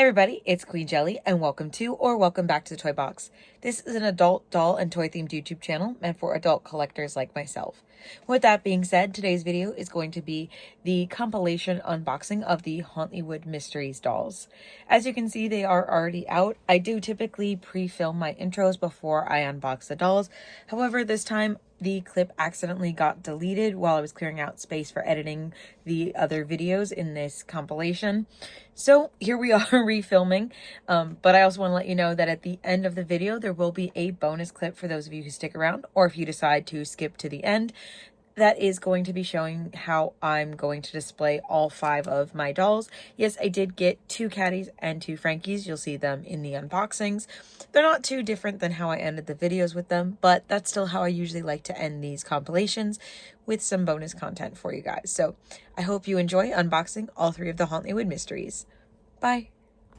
everybody, it's Queen Jelly and welcome back to the Toy Box. This is an adult doll and toy themed YouTube channel meant for adult collectors like myself. With that being said, today's video is going to be the compilation unboxing of the Hollywood Mysteries dolls. As you can see, they are already out. I do typically pre-film my intros before I unbox the dolls. However, this time the clip accidentally got deleted while I was clearing out space for editing the other videos in this compilation. So here we are refilming, but I also want to let you know that at the end of the video, there will be a bonus clip for those of you who stick around, or if you decide to skip to the end, that is going to be showing how I'm going to display all 5 of my dolls. Yes, I did get 2 Caddies and 2 Frankies. You'll see them in the unboxings. They're not too different than how I ended the videos with them, but that's still how I usually like to end these compilations, with some bonus content for you guys. So I hope you enjoy unboxing all 3 of the Hollywood Mysteries. Bye.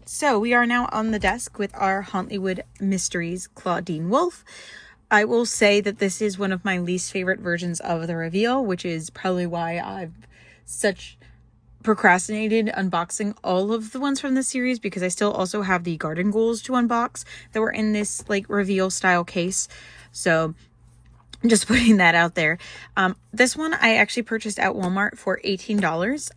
So we are now on the desk with our Hollywood Mysteries Claudine Wolf. I will say that this is one of my least favorite versions of the reveal, which is probably why I've procrastinated unboxing all of the ones from this series, because I still also have the garden ghouls to unbox that were in this like reveal style case. So I'm just putting that out there. This one I actually purchased at Walmart for $18.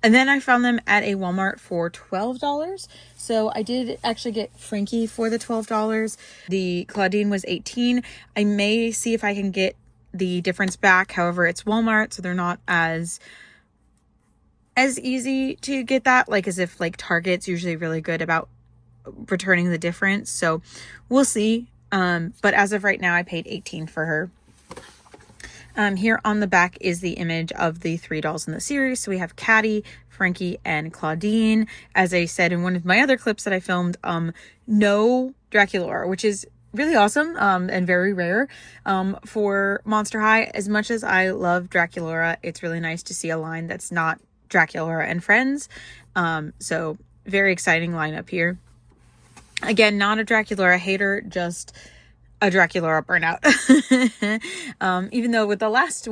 And then I found them at a Walmart for $12. So I did actually get Frankie for the $12. The Claudine was $18. I may see if I can get the difference back. However, it's Walmart, so they're not as easy to get that, like as if like Target's usually really good about returning the difference. So we'll see. But as of right now, I paid $18 for her. Here on the back is the image of the 3 dolls in the series. So we have Caddy, Frankie, and Claudine. As I said in one of my other clips that I filmed, no Draculaura, which is really awesome and very rare for Monster High. As much as I love Draculaura, it's really nice to see a line that's not Draculaura and Friends. So very exciting lineup here. Again, not a Draculaura hater, just a Draculaura burnout. Even though with the last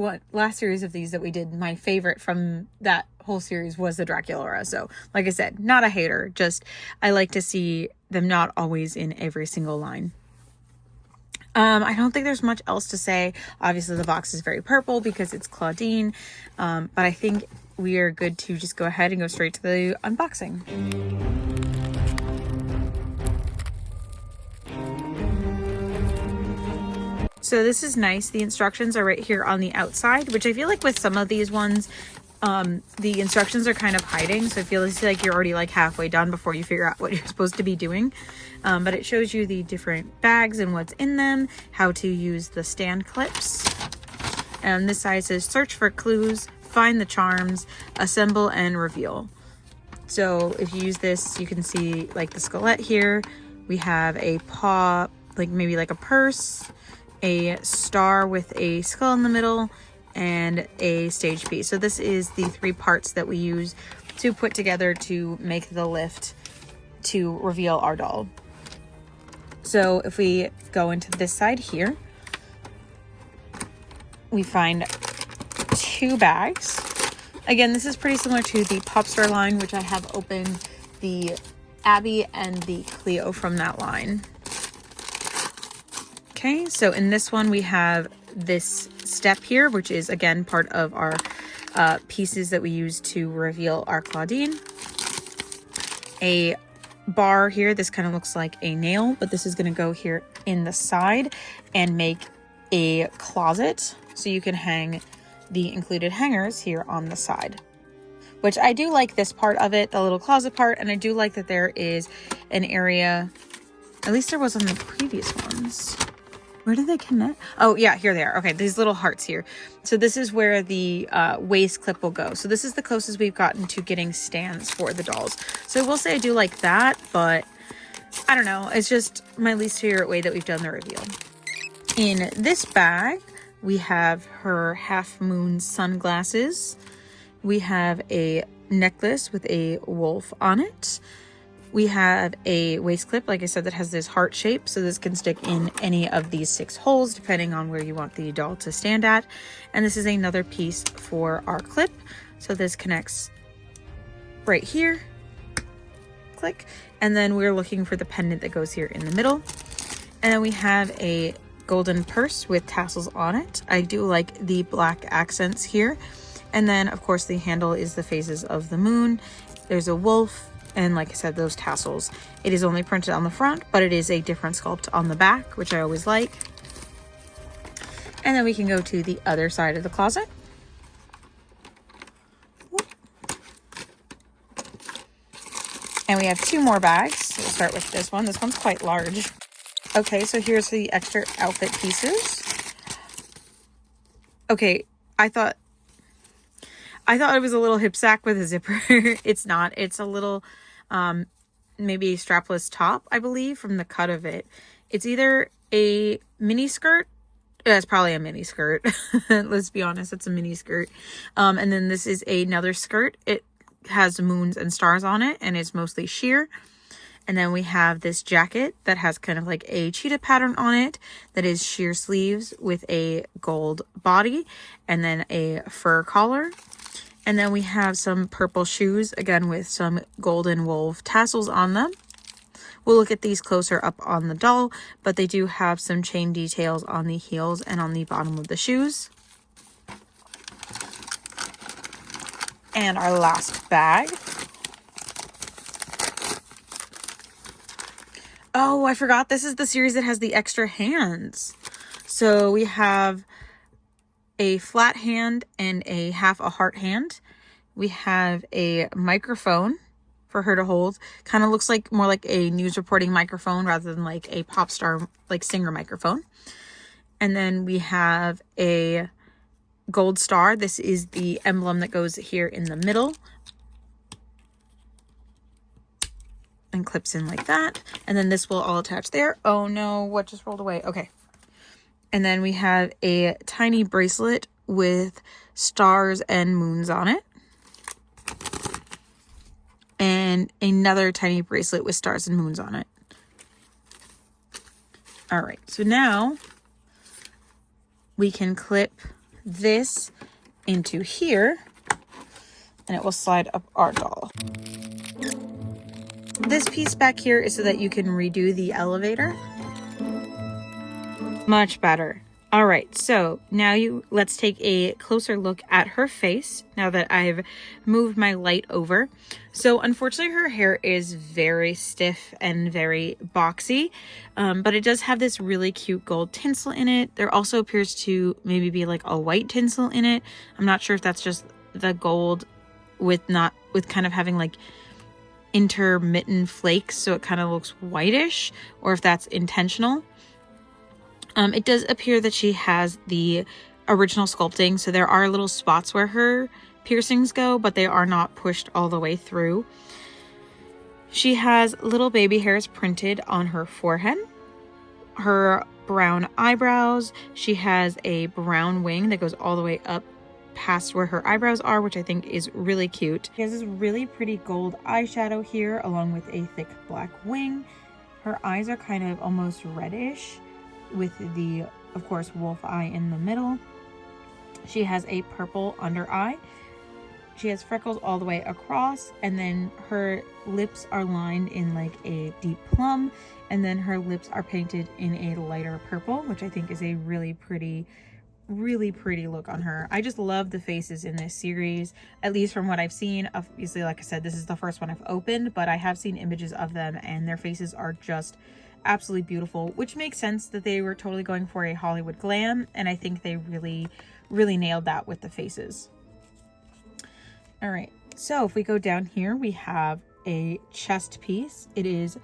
series of these that we did, my favorite from that whole series was the Draculaura. So like I said, not a hater, just I like to see them not always in every single line. I don't think there's much else to say. Obviously the box is very purple because it's Claudine, but I think we are good to just go ahead and go straight to the unboxing. So this is nice. The instructions are right here on the outside, which I feel like with some of these ones, the instructions are kind of hiding. So I feel like you're already like halfway done before you figure out what you're supposed to be doing. But it shows you the different bags and what's in them, how to use the stand clips. And this side says search for clues, find the charms, assemble and reveal. So if you use this, you can see like the skelette here. We have a paw, like maybe like a purse, a star with a skull in the middle, and a stage piece. So this is the 3 parts that we use to put together to make the lift to reveal our doll. So if we go into this side here, we find 2 bags. Again, this is pretty similar to the Popstar line, which I have opened the Abby and the Cleo from that line. Okay, so in this one we have this step here, which is again part of our pieces that we use to reveal our Claudine. A bar here, this kind of looks like a nail, but this is going to go here in the side and make a closet, so you can hang the included hangers here on the side. Which I do like this part of it, the little closet part, and I do like that there is an area, at least there was on the previous ones. Where do they connect? Oh yeah, here they are. Okay, these little hearts here. So this is where the waist clip will go. So this is the closest we've gotten to getting stands for the dolls. So I will say I do like that, but I don't know. It's just my least favorite way that we've done the reveal. In this bag, we have her half moon sunglasses. We have a necklace with a wolf on it. We have a waist clip, like I said, that has this heart shape. So this can stick in any of these 6 holes, depending on where you want the doll to stand at. And this is another piece for our clip. So this connects right here, click. And then we're looking for the pendant that goes here in the middle. And then we have a golden purse with tassels on it. I do like the black accents here. And then of course the handle is the phases of the moon. There's a wolf, and like I said, those tassels. It is only printed on the front, but it is a different sculpt on the back, which I always like. And then we can go to the other side of the closet. And we have two more bags. So we'll start with this one. This one's quite large. Okay, so here's the extra outfit pieces. Okay, I thought it was a little hip sack with a zipper. It's not. It's a little maybe a strapless top, I believe, from the cut of it. It's either a mini skirt. Yeah, it's probably a mini skirt. Let's be honest, it's a mini skirt. And then this is another skirt. It has moons and stars on it, and it's mostly sheer. And then we have this jacket that has kind of like a cheetah pattern on it that is sheer sleeves with a gold body and then a fur collar. And then we have some purple shoes, again with some golden wolf tassels on them. We'll look at these closer up on the doll, but they do have some chain details on the heels and on the bottom of the shoes. And our last bag. Oh, I forgot. This is the series that has the extra hands. So we have a flat hand and a half a heart hand. We have a microphone for her to hold. Kind of looks like more like a news reporting microphone rather than like a pop star, like singer microphone. And then we have a gold star. This is the emblem that goes here in the middle and clips in like that. And then this will all attach there. Oh no, what just rolled away? Okay. And then we have a tiny bracelet with stars and moons on it. And another tiny bracelet with stars and moons on it. All right, so now we can clip this into here and it will slide up our doll. This piece back here is so that you can redo the elevator. Much better. All right, so now let's take a closer look at her face now that I've moved my light over. So unfortunately her hair is very stiff and very boxy, but it does have this really cute gold tinsel in it. There also appears to maybe be like a white tinsel in it. I'm not sure if that's just the gold with kind of having like intermittent flakes, so it kind of looks whitish, or if that's intentional. It does appear that she has the original sculpting, so there are little spots where her piercings go, but they are not pushed all the way through. She has little baby hairs printed on her forehead, her brown eyebrows. She has a brown wing that goes all the way up past where her eyebrows are, which I think is really cute. She has this really pretty gold eyeshadow here along with a thick black wing. Her eyes are kind of almost reddish with the, of course, wolf eye in the middle. She has a purple under eye. She has freckles all the way across, and then her lips are lined in like a deep plum, and then her lips are painted in a lighter purple, which I think is a really pretty look on her. I just love the faces in this series, at least from what I've seen. Obviously, like I said, this is the first one I've opened, but I have seen images of them and their faces are just absolutely beautiful, which makes sense that they were totally going for a Hollywood glam, and I think they really nailed that with the faces. All right, so if we go down here, we have a chest piece. It is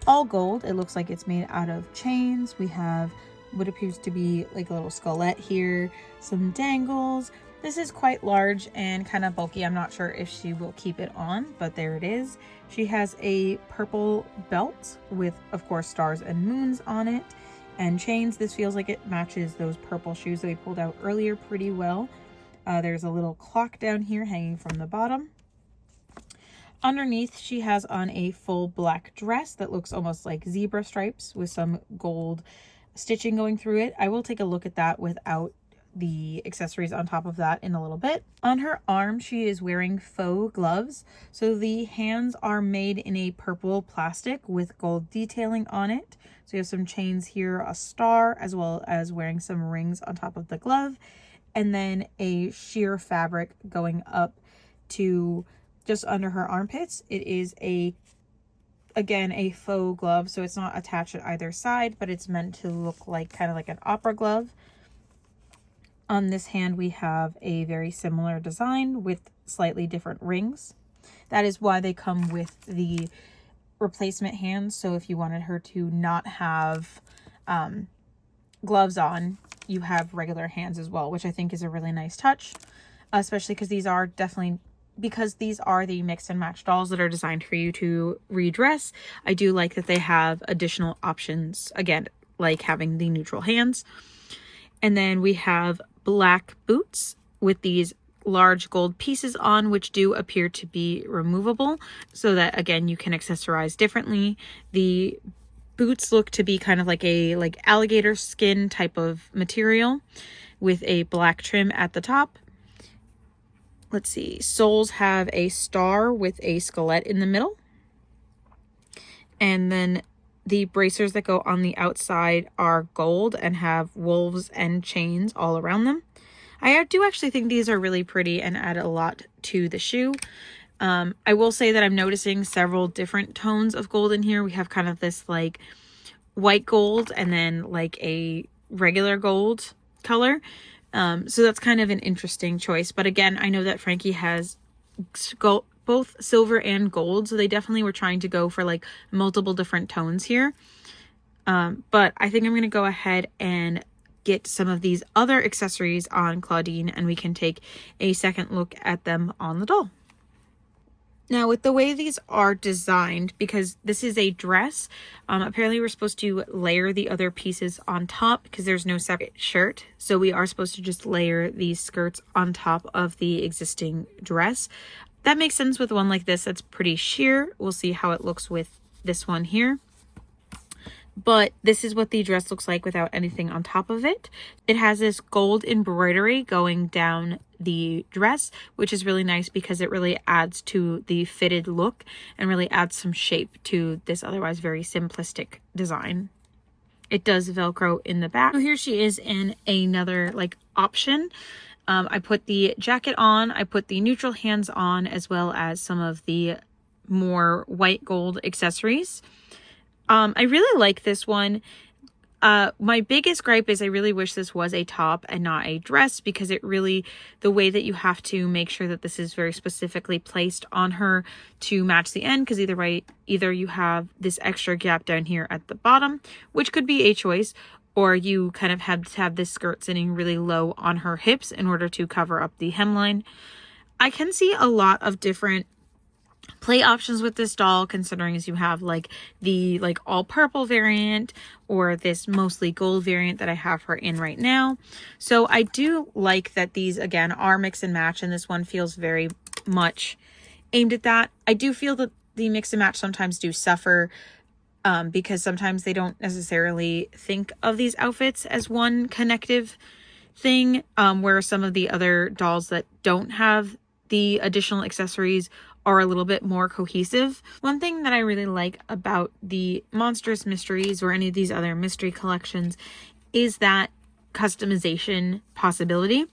all gold. It looks like it's made out of chains. We have what appears to be like a little skullet here, some dangles. This is quite large and kind of bulky. I'm not sure if she will keep it on, but there it is. She has a purple belt with, of course, stars and moons on it and chains. This feels like it matches those purple shoes that we pulled out earlier pretty well. There's a little clock down here hanging from the bottom. Underneath, she has on a full black dress that looks almost like zebra stripes with some gold stitching going through it. I will take a look at that without the accessories on top of that in a little bit. On her arm, she is wearing faux gloves. So the hands are made in a purple plastic with gold detailing on it. So you have some chains here, a star, as well as wearing some rings on top of the glove, and then a sheer fabric going up to just under her armpits. It is again a faux glove, so it's not attached at either side, but it's meant to look like kind of like an opera glove. On this hand, we have a very similar design with slightly different rings. That is why they come with the replacement hands. So if you wanted her to not have gloves on, you have regular hands as well, which I think is a really nice touch, especially because these are the mix and match dolls that are designed for you to redress. I do like that they have additional options, again, like having the neutral hands. And then we have black boots with these large gold pieces on, which do appear to be removable, so that again you can accessorize differently. The boots look to be kind of like a alligator skin type of material with a black trim at the top. Let's see, soles have a star with a skelet in the middle, and then the bracers that go on the outside are gold and have wolves and chains all around them. I do actually think these are really pretty and add a lot to the shoe. I will say that I'm noticing several different tones of gold in here. We have kind of this like white gold and then like a regular gold color. So that's kind of an interesting choice. But again, I know that Frankie has both silver and gold, so they definitely were trying to go for like multiple different tones here. But I think I'm going to go ahead and get some of these other accessories on Claudine, and we can take a second look at them on the doll. Now, with the way these are designed, because this is a dress, apparently we're supposed to layer the other pieces on top because there's no separate shirt. So we are supposed to just layer these skirts on top of the existing dress. That makes sense with one like this that's pretty sheer. We'll see how it looks with this one here. But this is what the dress looks like without anything on top of it. It has this gold embroidery going down the dress, which is really nice because it really adds to the fitted look and really adds some shape to this otherwise very simplistic design. It does Velcro in the back. So here she is in another like option. I put the jacket on, I put the neutral hands on, as well as some of the more white gold accessories. I really like this one. My biggest gripe is I really wish this was a top and not a dress, because it really, the way that you have to make sure that this is very specifically placed on her to match the end, because either you have this extra gap down here at the bottom, which could be a choice, or you kind of have to have this skirt sitting really low on her hips in order to cover up the hemline. I can see a lot of different play options with this doll, considering as you have like the all purple variant or this mostly gold variant that I have her in right now. So I do like that these again are mix and match, and this one feels very much aimed at that. I do feel that the mix and match sometimes do suffer because sometimes they don't necessarily think of these outfits as one connective thing, where some of the other dolls that don't have the additional accessories are a little bit more cohesive. One thing that I really like about the Monstrous Mysteries or any of these other mystery collections is that customization possibility.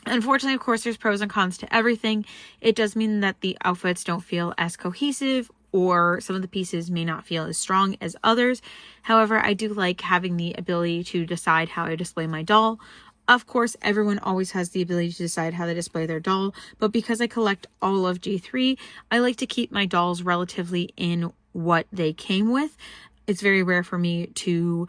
Unfortunately, of course, there's pros and cons to everything. It does mean that the outfits don't feel as cohesive, or some of the pieces may not feel as strong as others. However, I do like having the ability to decide how I display my doll. Of course, everyone always has the ability to decide how they display their doll, but because I collect all of G3, I like to keep my dolls relatively in what they came with. It's very rare for me to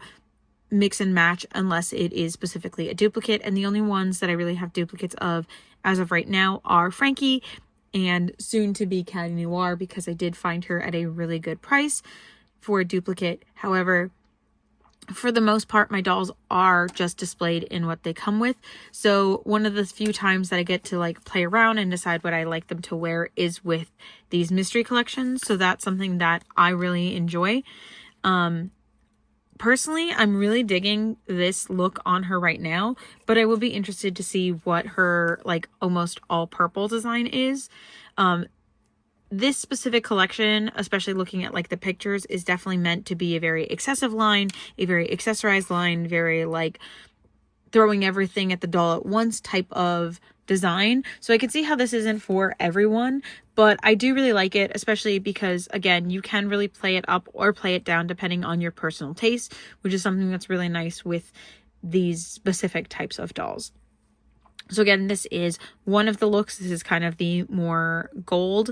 mix and match unless it is specifically a duplicate, and the only ones that I really have duplicates of as of right now are Frankie and soon to be Caddy Noir, because I did find her at a really good price for a duplicate. However, for the most part, my dolls are just displayed in what they come with. So one of the few times that I get to like play around and decide what I like them to wear is with these mystery collections. So that's something that I really enjoy. Personally, I'm really digging this look on her right now, but I will be interested to see what her like almost all purple design is. This specific collection, especially looking at like the pictures, is definitely meant to be a very excessive line, a very accessorized line, very like throwing everything at the doll at once type of design. So I can see how this isn't for everyone, but I do really like it, especially because again, you can really play it up or play it down depending on your personal taste, which is something that's really nice with these specific types of dolls. So again, this is one of the looks. This is kind of the more gold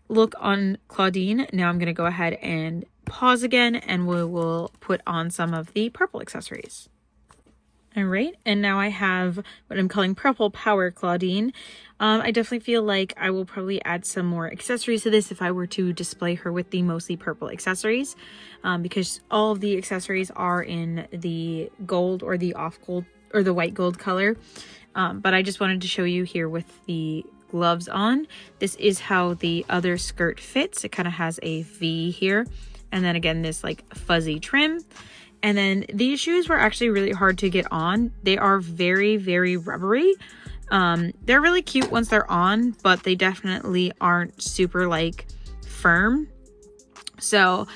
look on Claudine. Now I'm going to go ahead and pause again, and we will put on some of the purple accessories. All right, and now I have what I'm calling Purple Power Claudine. I definitely feel like I will probably add some more accessories to this if I were to display her with the mostly purple accessories, because all of the accessories are in the gold or the off gold or the white gold color. But I just wanted to show you here with the gloves on. This is how the other skirt fits. It kind of has a V here, and then again this like fuzzy trim. And then these shoes were actually really hard to get on. They are very, very rubbery. They're really cute once they're on, but they definitely aren't super like firm. So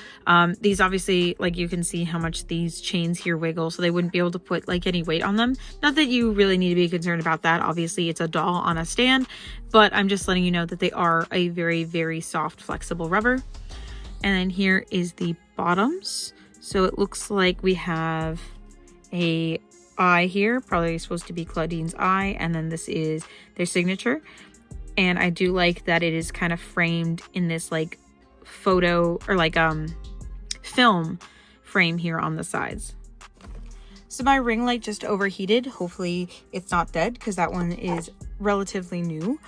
these obviously, like you can see how much these chains here wiggle, so they wouldn't be able to put like any weight on them. Not that you really need to be concerned about that. Obviously it's a doll on a stand, but I'm just letting you know that they are a very, very soft, flexible rubber. And then here is the bottoms. So it looks like we have a eye here, probably supposed to be Claudine's eye, and then this is their signature. And I do like that it is kind of framed in this like photo or like film frame here on the sides. So my ring light just overheated. Hopefully it's not dead because that one is relatively new.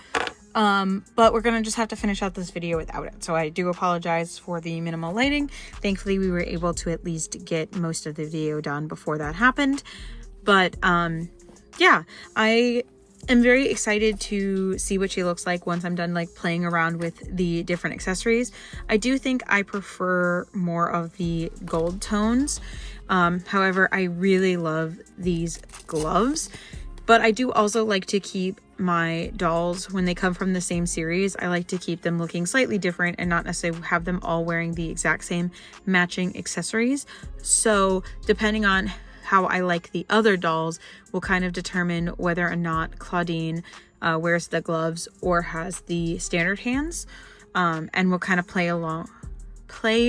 But we're gonna just have to finish out this video without it. So I do apologize for the minimal lighting. Thankfully we were able to at least get most of the video done before that happened. But yeah, I am very excited to see what she looks like once I'm done like playing around with the different accessories. I do think I prefer more of the gold tones. However, I really love these gloves, but I do also like to keep my dolls, when they come from the same series, I like to keep them looking slightly different and not necessarily have them all wearing the exact same matching accessories. So depending on how I like the other dolls will kind of determine whether or not Claudine wears the gloves or has the standard hands, and we'll kind of play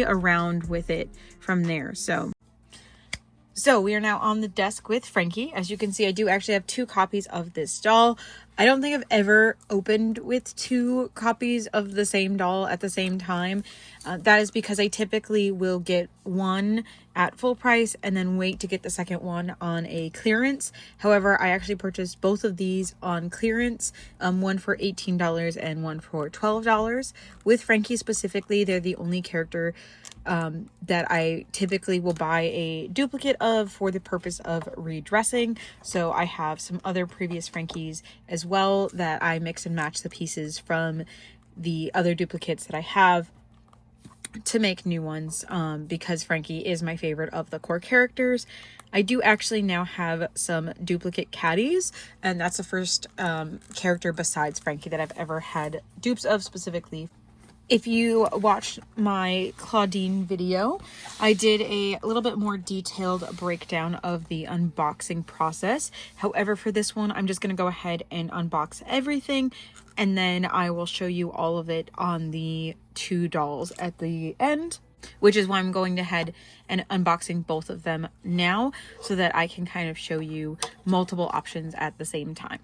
around with it from there. So we are now on the desk with Frankie. As you can see, I do actually have 2 copies of this doll. I don't think I've ever opened with 2 copies of the same doll at the same time. That is because I typically will get one at full price and then wait to get the second one on a clearance. However, I actually purchased both of these on clearance, one for $18 and one for $12. With Frankie specifically, they're the only character that I typically will buy a duplicate of for the purpose of redressing. So I have some other previous Frankies as well that I mix and match the pieces from the other duplicates that I have to make new ones, because Frankie is my favorite of the core characters. I do actually now have some duplicate caddies, and that's the first character besides Frankie that I've ever had dupes of specifically. If you watched my Claudine video, I did a little bit more detailed breakdown of the unboxing process. However, for this one, I'm just going to go ahead and unbox everything, and then I will show you all of it on the 2 dolls at the end, which is why I'm going ahead and unboxing both of them now so that I can kind of show you multiple options at the same time.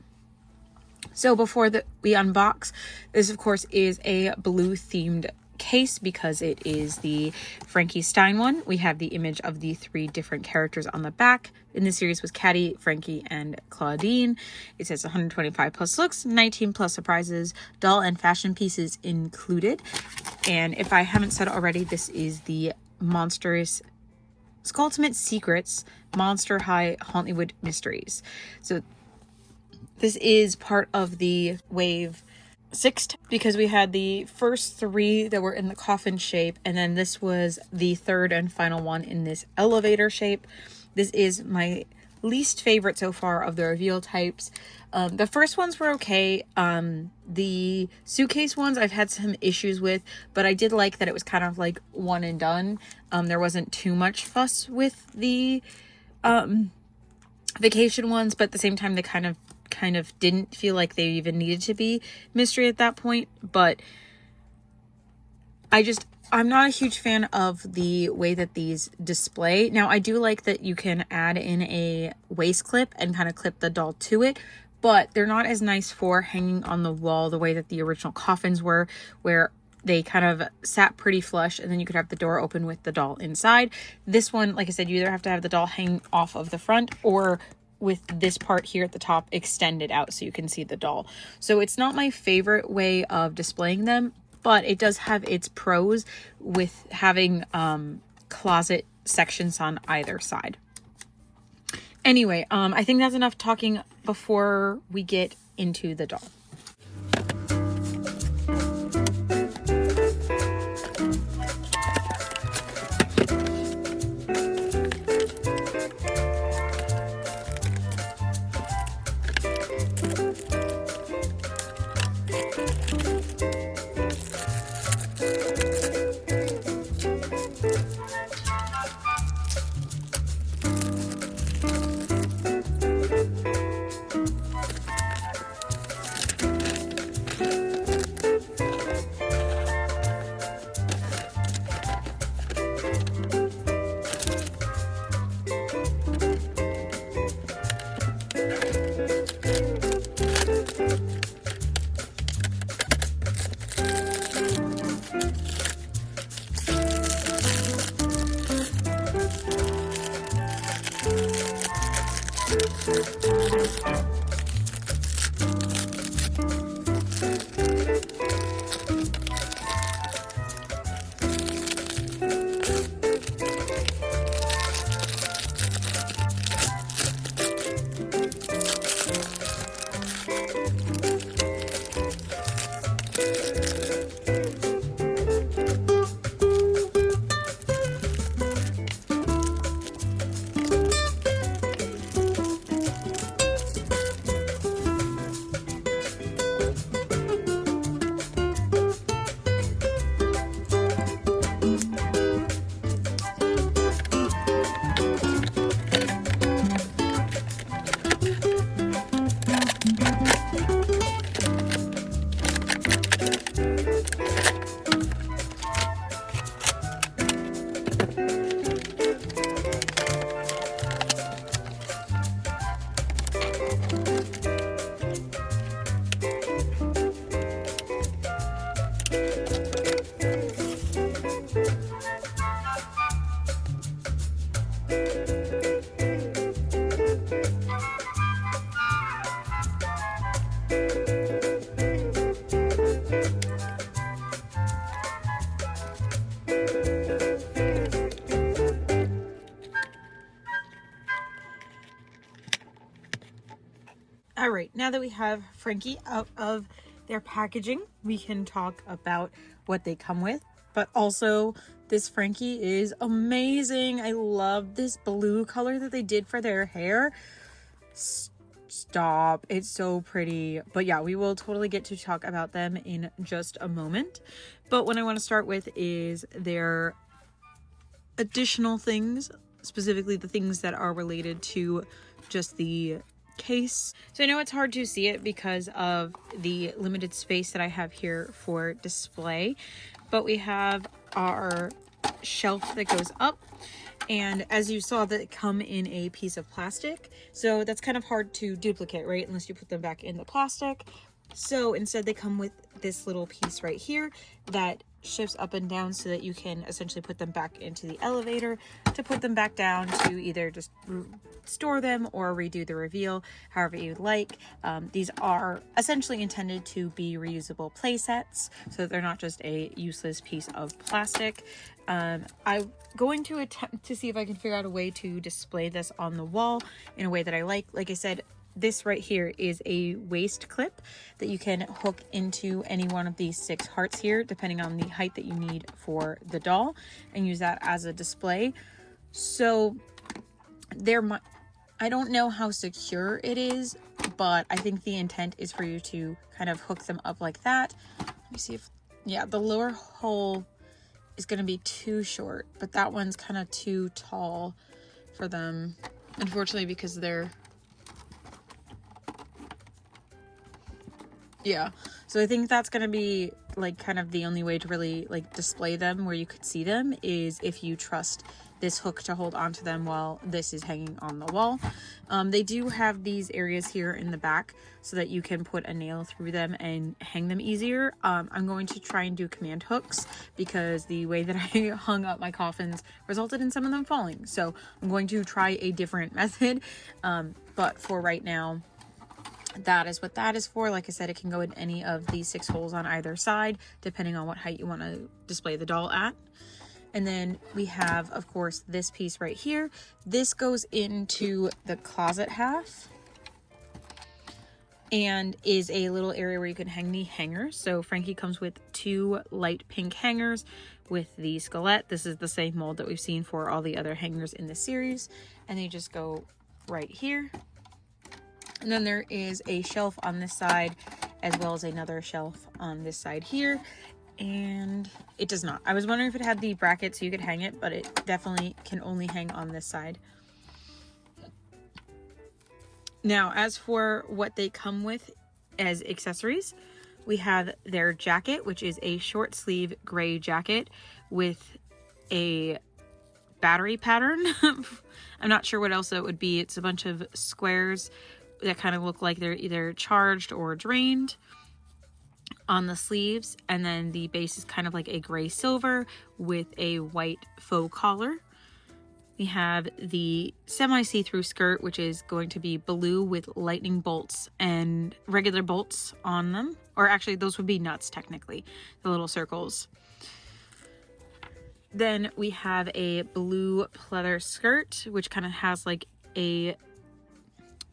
So before we unbox, this of course is a blue themed case because it is the Frankie Stein one. We have the image of the 3 different characters on the back. In this series was Caddy, Frankie, and Claudine. It says 125 plus looks, 19 plus surprises, doll and fashion pieces included. And if I haven't said already, this is the Monstrous Skulltimate Secrets Monster High Hollywood Mysteries. So this is part of the wave because we had the first 3 that were in the coffin shape, and then this was the 3rd and final one in this elevator shape. This is my least favorite so far of the reveal types. The first ones were okay. The suitcase ones I've had some issues with, but I did like that it was kind of like one and done. There wasn't too much fuss with the vacation ones, but at the same time they kind of didn't feel like they even needed to be mystery at that point. But I'm not a huge fan of the way that these display. Now, I do like that you can add in a waist clip and kind of clip the doll to it, but they're not as nice for hanging on the wall the way that the original coffins were, where they kind of sat pretty flush and then you could have the door open with the doll inside. This one, like I said, you either have to have the doll hang off of the front or with this part here at the top extended out so you can see the doll. So it's not my favorite way of displaying them, but it does have its pros with having closet sections on either side. Anyway, I think that's enough talking before we get into the doll. All right, now that we have Frankie out of their packaging, we can talk about what they come with. But also, this Frankie is amazing. I love this blue color that they did for their hair. Stop, it's so pretty. But yeah, we will totally get to talk about them in just a moment. But what I want to start with is their additional things, specifically the things that are related to just the case. So I know it's hard to see it because of the limited space that I have here for display, but we have our shelf that goes up, and as you saw, that come in a piece of plastic, so that's kind of hard to duplicate, right, unless you put them back in the plastic. So instead they come with this little piece right here that shifts up and down so that you can essentially put them back into the elevator to put them back down to either just store them or redo the reveal, however you'd like. These are essentially intended to be reusable play sets, so that they're not just a useless piece of plastic. I'm going to attempt to see if I can figure out a way to display this on the wall in a way that I like. Like I said, this right here is a waist clip that you can hook into any one of these 6 hearts here, depending on the height that you need for the doll, and use that as a display. So I don't know how secure it is, but I think the intent is for you to kind of hook them up like that. Let me see if, yeah, the lower hole is going to be too short, but that one's kind of too tall for them, unfortunately, because they're, yeah. So I think that's going to be like kind of the only way to really like display them where you could see them is if you trust this hook to hold onto them while this is hanging on the wall. They do have these areas here in the back so that you can put a nail through them and hang them easier. I'm going to try and do command hooks because the way that I hung up my coffins resulted in some of them falling. So I'm going to try a different method. But for right now, that is what that is for. Like I said, it can go in any of these 6 holes on either side, depending on what height you want to display the doll at. And then we have, of course, this piece right here. This goes into the closet half and is a little area where you can hang the hangers. So Frankie comes with 2 light pink hangers with the skelet. This is the same mold that we've seen for all the other hangers in the series. And they just go right here. And then there is a shelf on this side, as well as another shelf on this side here. And it does not. I was wondering if it had the bracket so you could hang it, but it definitely can only hang on this side. Now, as for what they come with as accessories, we have their jacket, which is a short sleeve gray jacket with a battery pattern. I'm not sure what else it would be. It's a bunch of squares that kind of look like they're either charged or drained on the sleeves, and then the base is kind of like a gray silver with a white faux collar. We have the semi see-through skirt, which is going to be blue with lightning bolts and regular bolts on them, or actually those would be nuts technically, the little circles. Then we have a blue pleather skirt, which kind of has like a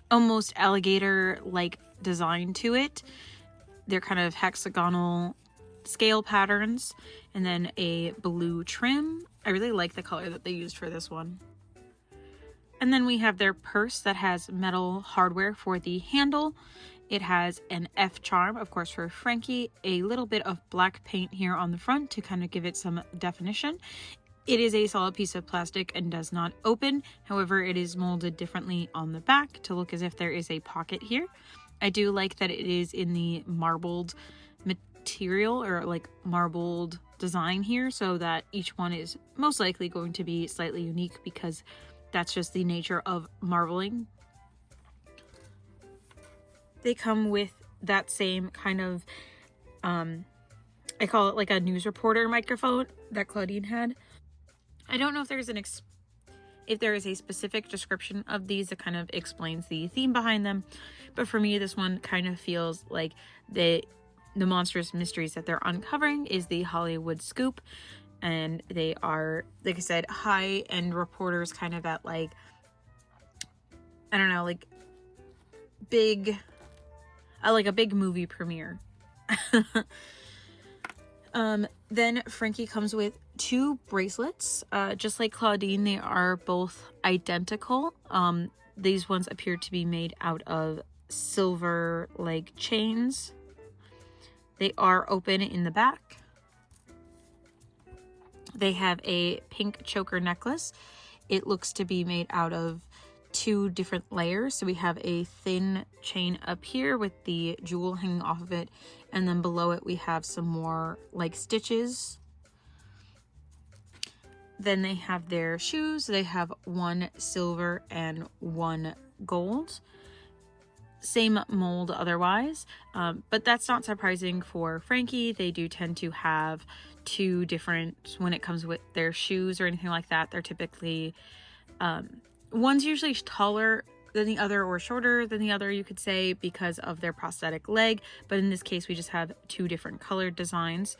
almost alligator like design to it. They're kind of hexagonal scale patterns, and then a blue trim. I really like the color that they used for this one. And then we have their purse that has metal hardware for the handle. It has an F charm, of course, for Frankie, a little bit of black paint here on the front to kind of give it some definition. It is a solid piece of plastic and does not open. However, it is molded differently on the back to look as if there is a pocket here. I do like that it is in the marbled material, or like marbled design here, so that each one is most likely going to be slightly unique because that's just the nature of marbling. They come with that same kind of, I call it like a news reporter microphone that Claudine had. I don't know if there's if there is a specific description of these that kind of explains the theme behind them, but for me this one kind of feels like the monstrous mysteries that they're uncovering is the Hollywood scoop, and they are, like I said, high-end reporters, kind of at like, I don't know, like big, like a big movie premiere. Then Frankie comes with 2 bracelets. Just like Claudine, they are both identical. These ones appear to be made out of silver like chains. They are open in the back. They have a pink choker necklace. It looks to be made out of 2 different layers. So we have a thin chain up here with the jewel hanging off of it, and then below it we have some more like stitches. Then they have their shoes. They have 1 silver and 1 gold. Same mold otherwise, but that's not surprising for Frankie. They do tend to have 2 different, when it comes with their shoes or anything like that, they're typically, one's usually taller than the other or shorter than the other, you could say, because of their prosthetic leg, but in this case we just have 2 different colored designs.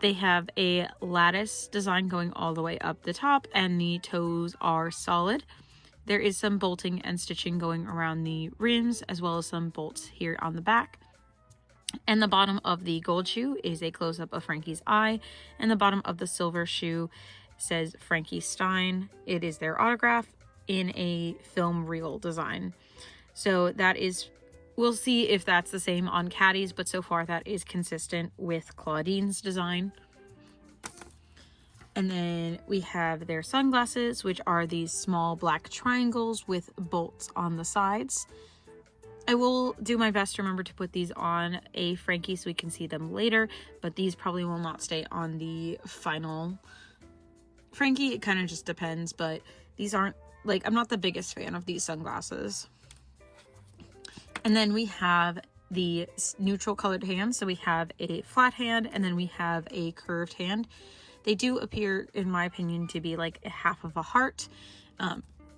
They have a lattice design going all the way up the top, and the toes are solid. there is some bolting and stitching going around the rims, as well as some bolts here on the back. And the bottom of the gold shoe is a close-up of Frankie's eye, and the bottom of the silver shoe says Frankie Stein. It is their autograph in a film reel design. So that is, we'll see if that's the same on Caddy's, but so far that is consistent with Claudine's design. And then we have their sunglasses, which are these small black triangles with bolts on the sides. I will do my best to remember to put these on a Frankie so we can see them later, but these probably will not stay on the final Frankie. It kind of just depends, but these aren't, like, I'm not the biggest fan of these sunglasses. And then we have the neutral colored hands. So we have a flat hand and then we have a curved hand. They do appear, in my opinion, to be like a half of a heart.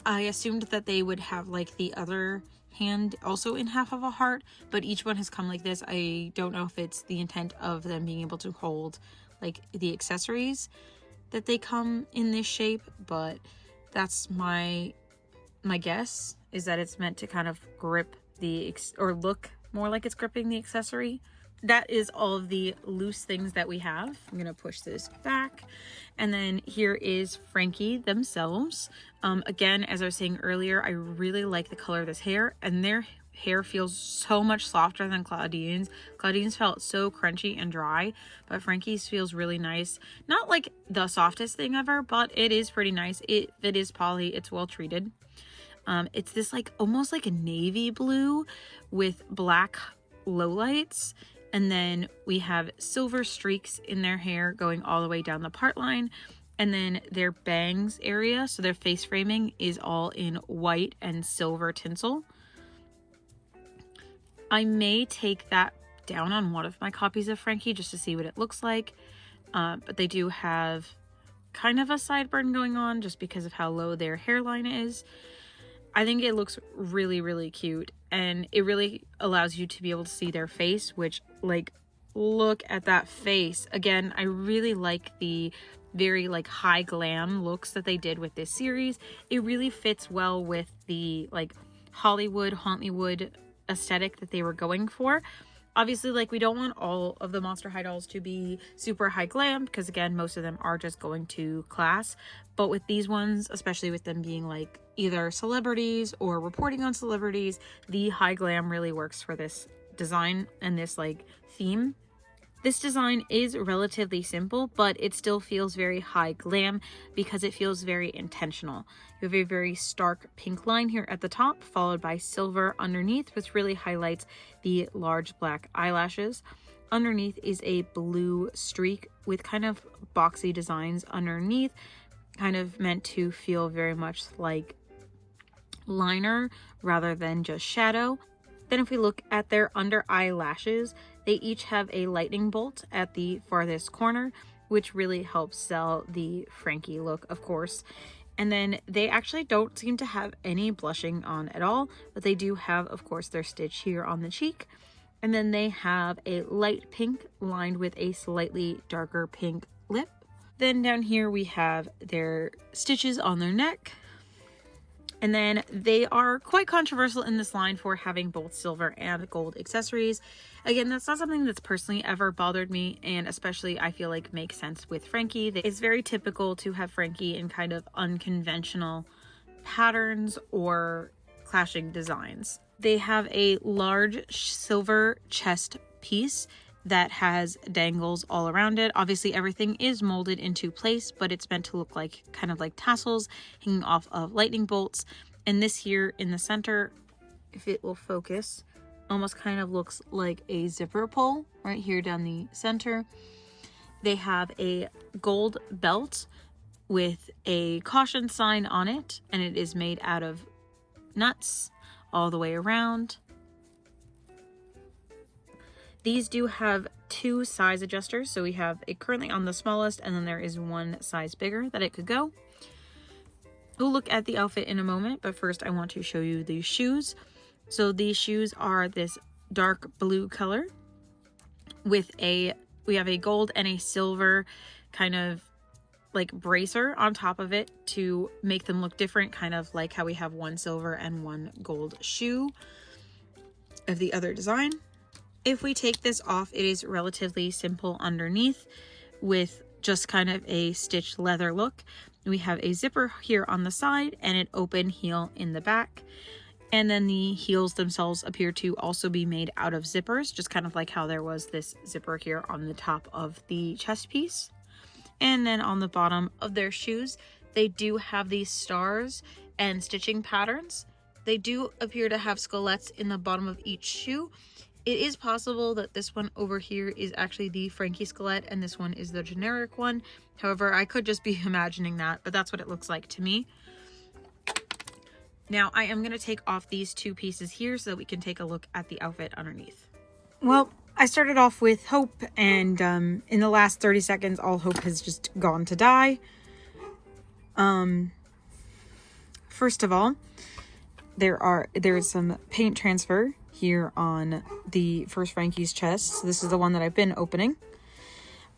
I assumed that they would have like the other hand also in half of a heart, but each one has come like this. I don't know if it's the intent of them being able to hold like the accessories that they come in this shape, but that's my guess, is that it's meant to kind of grip the or look more like it's gripping the accessory. That is all of the loose things that we have. I'm gonna push this back. And then here is Frankie themselves. Again, as I was saying earlier, I really like the color of this hair, and their hair feels so much softer than Claudine's. Claudine's felt so crunchy and dry, but Frankie's feels really nice. Not like the softest thing ever, but it is pretty nice. It is poly, it's well treated. It's this like almost like a navy blue with black lowlights. And then we have silver streaks in their hair going all the way down the part line. And then their bangs area, so their face framing, is all in white and silver tinsel. I may take that down on one of my copies of Frankie just to see what it looks like. But they do have kind of a sideburn going on just because of how low their hairline is. I think it looks really, really cute, and it really allows you to be able to see their face, which, like, look at that face. Again, I really like the very like high glam looks that they did with this series. It really fits well with the like Hollywood aesthetic that they were going for. Obviously, like, we don't want all of the Monster High dolls to be super high glam, because again, most of them are just going to class. But with these ones, especially with them being like either celebrities or reporting on celebrities, the high glam really works for this design and this like theme. This design is relatively simple, but it still feels very high glam because it feels very intentional. You have a very stark pink line here at the top, followed by silver underneath, which really highlights the large black eyelashes. Underneath is a blue streak with kind of boxy designs underneath, kind of meant to feel very much like liner rather than just shadow. Then if we look at their under eyelashes, they each have a lightning bolt at the farthest corner, which really helps sell the Frankie look, of course. And then they actually don't seem to have any blushing on at all, but they do have, of course, their stitch here on the cheek. And then they have a light pink lined with a slightly darker pink lip. Then down here we have their stitches on their neck. And then they are quite controversial in this line for having both silver and gold accessories. Again, that's not something that's personally ever bothered me, and especially I feel like makes sense with Frankie. It's very typical to have Frankie in kind of unconventional patterns or clashing designs. They have a large silver chest piece that has dangles all around it. Obviously everything is molded into place, but it's meant to look like kind of like tassels hanging off of lightning bolts. And this here in the center, if it will focus, almost kind of looks like a zipper pull right here down the center. They have a gold belt with a caution sign on it, and it is made out of nuts all the way around. These do have two size adjusters, so we have it currently on the smallest, and then there is one size bigger that it could go. We'll look at the outfit in a moment, but first I want to show you these shoes. So these shoes are this dark blue color with we have a gold and a silver kind of like bracer on top of it to make them look different, kind of like how we have one silver and one gold shoe of the other design. If we take this off, it is relatively simple underneath with just kind of a stitched leather look. We have a zipper here on the side and an open heel in the back. And then the heels themselves appear to also be made out of zippers, just kind of like how there was this zipper here on the top of the chest piece. And then on the bottom of their shoes, they do have these stars and stitching patterns. They do appear to have skullets in the bottom of each shoe. It is possible that this one over here is actually the Frankie skullet and this one is the generic one. However, I could just be imagining that, but that's what it looks like to me. Now I am going to take off these two pieces here so that we can take a look at the outfit underneath. Well, I started off with Hope, and in the last 30 seconds, all Hope has just gone to die. First of all, there is some paint transfer here on the first Frankie's chest. So this is the one that I've been opening.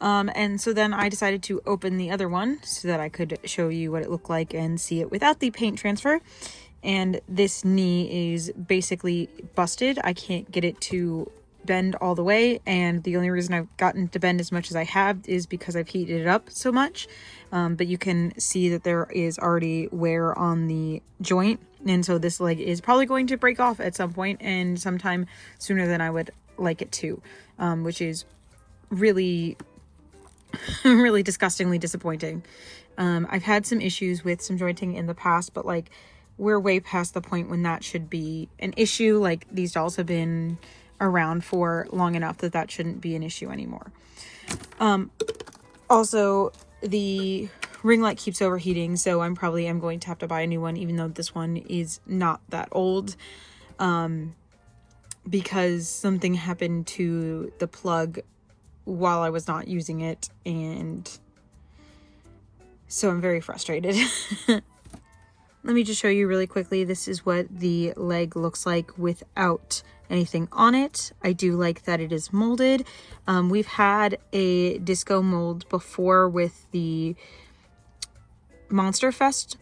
And so then I decided to open the other one so that I could show you what it looked like and see it without the paint transfer. And this knee is basically busted. I can't get it to bend all the way, and the only reason I've gotten to bend as much as I have is because I've heated it up so much. But you can see that there is already wear on the joint, and so this leg is probably going to break off at some point, and sometime sooner than I would like it to, which is really really disgustingly disappointing. I've had some issues with some jointing in the past, but like we're way past the point when that should be an issue. Like these dolls have been around for long enough that that shouldn't be an issue anymore. Also, the ring light keeps overheating, so I'm going to have to buy a new one, even though this one is not that old, because something happened to the plug while I was not using it, and so I'm very frustrated. Let me just show you really quickly. This is what the leg looks like without anything on it. I do like that it is molded. We've had a disco mold before with the Monster Fest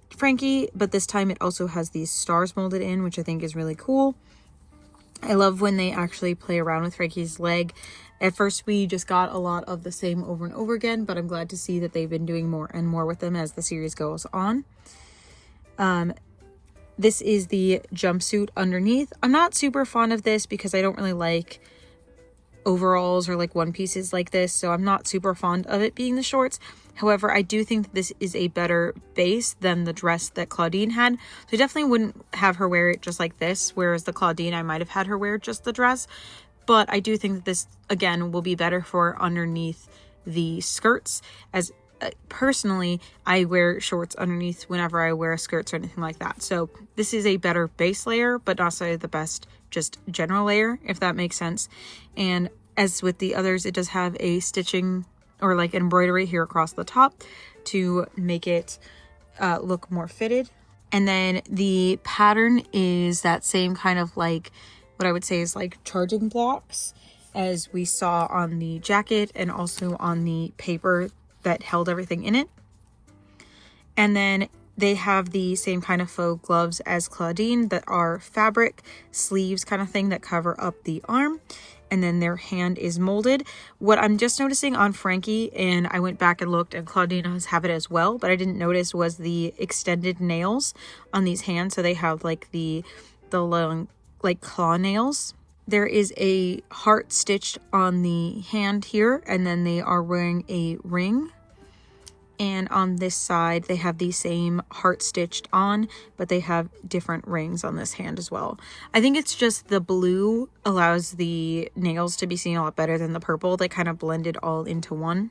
Frankie, but this time it also has these stars molded in, which I think is really cool. I love when they actually play around with Frankie's leg. At first we just got a lot of the same over and over again, but I'm glad to see that they've been doing more and more with them as the series goes on. This is the jumpsuit underneath. I'm not super fond of this because I don't really like overalls or like one pieces like this, so I'm not super fond of it being the shorts. However, I do think that this is a better base than the dress that Claudine had, so I definitely wouldn't have her wear it just like this, whereas the Claudine I might have had her wear just the dress. But I do think that this again will be better for underneath the skirts, as personally I wear shorts underneath whenever I wear skirts or anything like that. So this is a better base layer, but not necessarily the best just general layer, if that makes sense. And as with the others, it does have a stitching or like embroidery here across the top to make it look more fitted. And then the pattern is that same kind of like what I would say is like charging blocks as we saw on the jacket and also on the paper that held everything in it. And then they have the same kind of faux gloves as Claudine that are fabric sleeves kind of thing that cover up the arm. And then their hand is molded. What I'm just noticing on Frankie, and I went back and looked, and Claudine has have it as well, but I didn't notice, was the extended nails on these hands. So they have like the long like claw nails. There is a heart stitched on the hand here, and then they are wearing a ring. And on this side, they have the same heart stitched on, but they have different rings on this hand as well. I think it's just the blue allows the nails to be seen a lot better than the purple. They kind of blended all into one.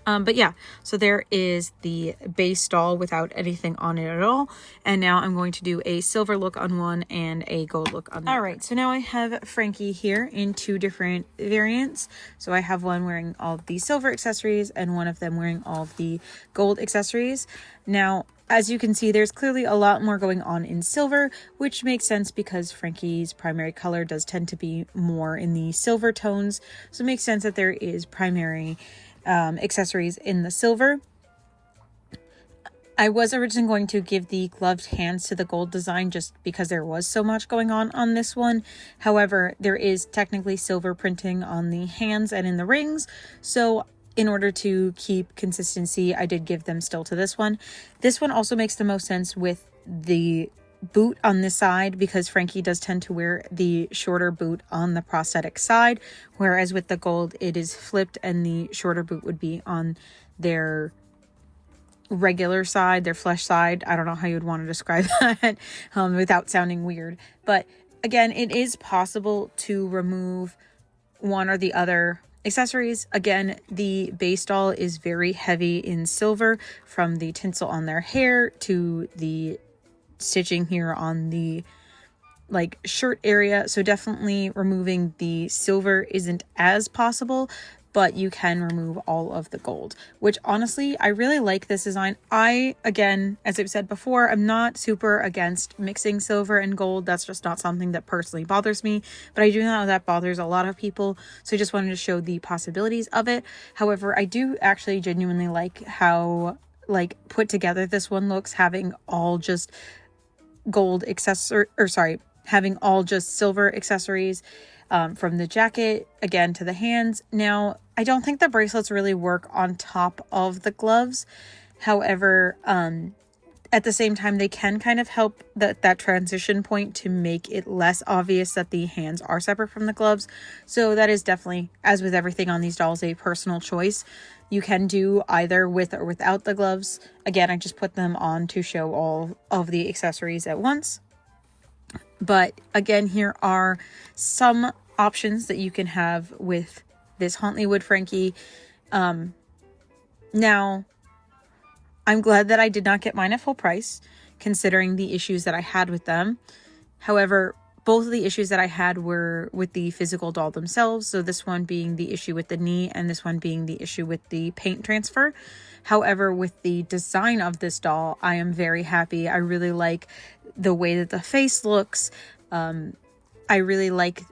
But yeah, so there is the base doll without anything on it at all. And now I'm going to do a silver look on one and a gold look on the other. All right, so now I have Frankie here in two different variants. So I have one wearing all of the silver accessories and one of them wearing all of the gold accessories. Now, as you can see, there's clearly a lot more going on in silver, which makes sense because Frankie's primary color does tend to be more in the silver tones. So it makes sense that there is primary accessories in the silver. I was originally going to give the gloved hands to the gold design just because there was so much going on this one. However, there is technically silver printing on the hands and in the rings. So in order to keep consistency, I did give them still to this one. This one also makes the most sense with the boot on this side because Frankie does tend to wear the shorter boot on the prosthetic side. Whereas with the gold, it is flipped and the shorter boot would be on their regular side, their flesh side. I don't know how you would want to describe that without sounding weird. But again, it is possible to remove one or the other accessories. Again, the base doll is very heavy in silver, from the tinsel on their hair to the stitching here on the like shirt area. So definitely removing the silver isn't as possible, but you can remove all of the gold, which honestly, I really like this design. Again, as I've said before, I'm not super against mixing silver and gold. That's just not something that personally bothers me, but I do know that bothers a lot of people. So I just wanted to show the possibilities of it. However, I do actually genuinely like how like put together this one looks, having all just gold accessory, or sorry, having all just silver accessories. From the jacket again to the hands. Now, I don't think the bracelets really work on top of the gloves. However, at the same time, they can kind of help that transition point to make it less obvious that the hands are separate from the gloves. So that is definitely, as with everything on these dolls, a personal choice. You can do either with or without the gloves. Again, I just put them on to show all of the accessories at once. But again, here are some options that you can have with this Hollywood Frankie. Now, I'm glad that I did not get mine at full price, considering the issues that I had with them. However, both of the issues that I had were with the physical doll themselves. So this one being the issue with the knee and this one being the issue with the paint transfer. However, with the design of this doll, I am very happy. I really like the way that the face looks. I really like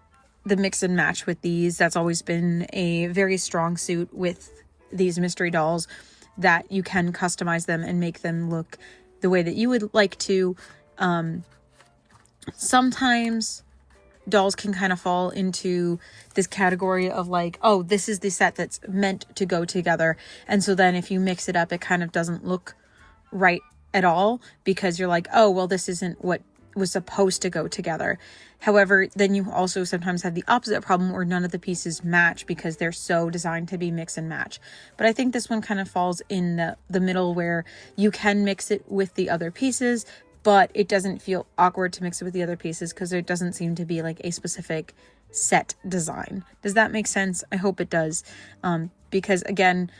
the mix and match with these. That's always been a very strong suit with these mystery dolls, that you can customize them and make them look the way that you would like to. Sometimes dolls can kind of fall into this category of like, oh, this is the set that's meant to go together. And so then if you mix it up, it kind of doesn't look right at all, because you're like, oh, well, this isn't what was supposed to go together. However, then you also sometimes have the opposite problem where none of the pieces match because they're so designed to be mix and match. But I think this one kind of falls in the middle, where you can mix it with the other pieces, but it doesn't feel awkward to mix it with the other pieces because there doesn't seem to be like a specific set design. Does that make sense? I hope it does. Because again,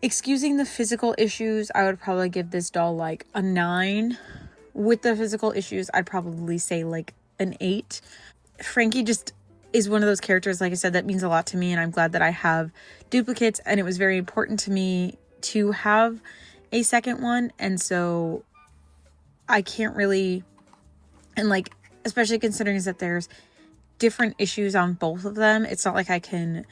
excusing the physical issues, I would probably give this doll like a 9. With the physical issues, I'd probably say like an 8. Frankie just is one of those characters, like I said, that means a lot to me, and I'm glad that I have duplicates, and it was very important to me to have a second one. And so I can't really, and like, especially considering is that there's different issues on both of them, it's not like I can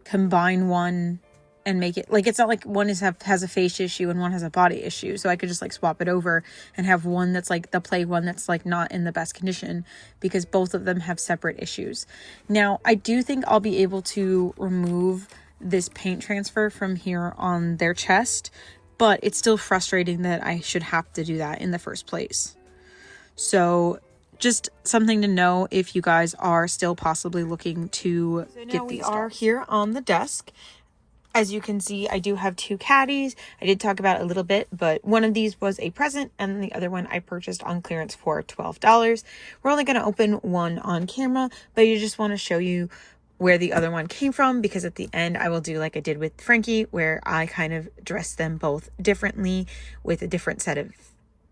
combine one and make it, like, it's not like one has a face issue and one has a body issue, so I could just like swap it over and have one that's like the play one that's like not in the best condition, because both of them have separate issues. Now, I do think I'll be able to remove this paint transfer from here on their chest, but it's still frustrating that I should have to do that in the first place. So just something to know if you guys are still possibly looking to get these dolls. We are here on the desk. As you can see, I do have 2 caddies. I did talk about it a little bit, but one of these was a present and the other one I purchased on clearance for $12. We're only going to open one on camera, but I just want to show you where the other one came from, because at the end I will do like I did with Frankie, where I kind of dress them both differently with a different set of,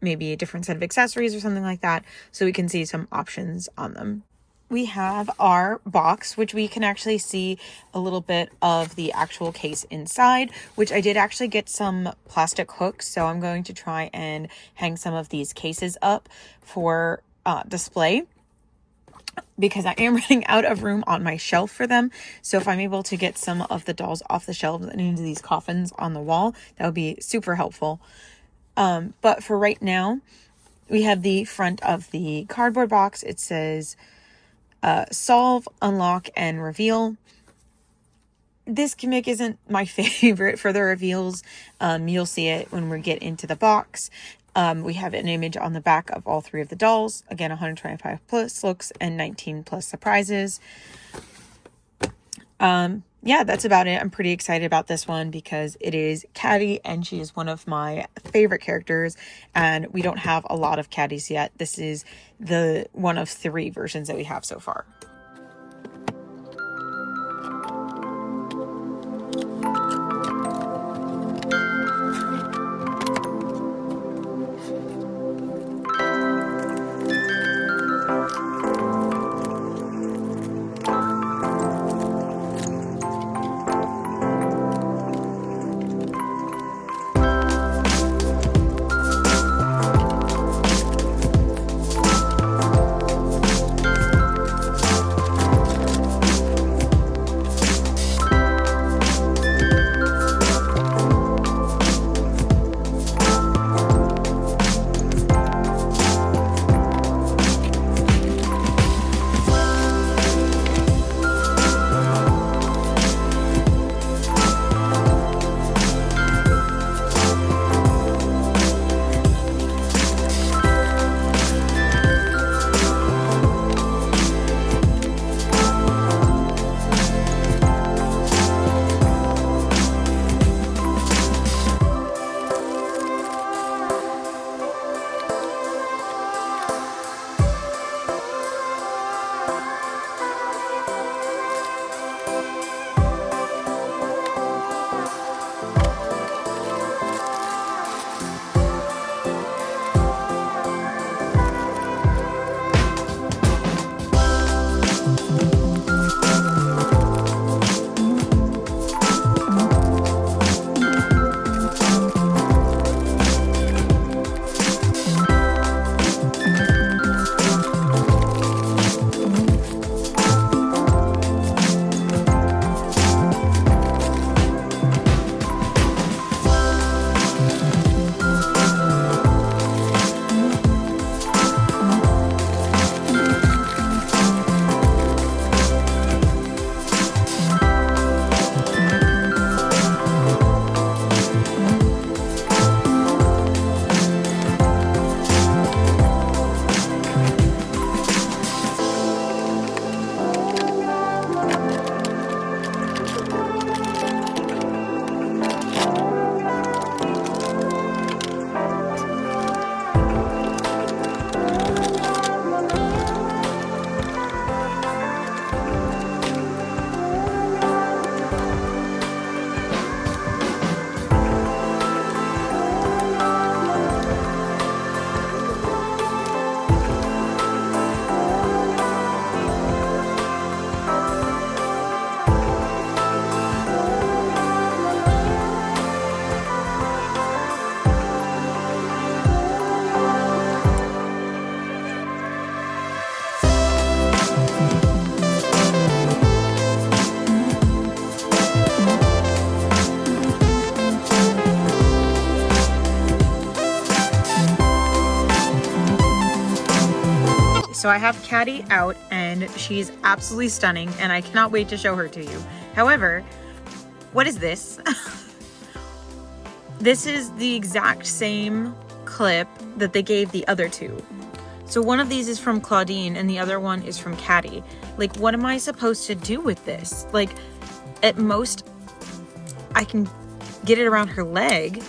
maybe a different set of accessories or something like that, so we can see some options on them. We have our box, which we can actually see a little bit of the actual case inside, which I did actually get some plastic hooks. So I'm going to try and hang some of these cases up for display. because I am running out of room on my shelf for them. So if I'm able to get some of the dolls off the shelves and into these coffins on the wall, that would be super helpful. But for right now, we have the front of the cardboard box. It says solve, unlock, and reveal. This gimmick isn't my favorite for the reveals. You'll see it when we get into the box. We have an image on the back of all 3 of the dolls. Again, 125 plus looks and 19 plus surprises. Yeah, that's about it. I'm pretty excited about this one because it is Caddy and she is one of my favorite characters, and we don't have a lot of Caddies yet. This is the one of 3 versions that we have so far. So I have Caddy out and she's absolutely stunning and I cannot wait to show her to you. However, what is this? This is the exact same clip that they gave the other 2. So one of these is from Claudine and the other one is from Caddy. Like, what am I supposed to do with this? Like, at most, I can get it around her leg.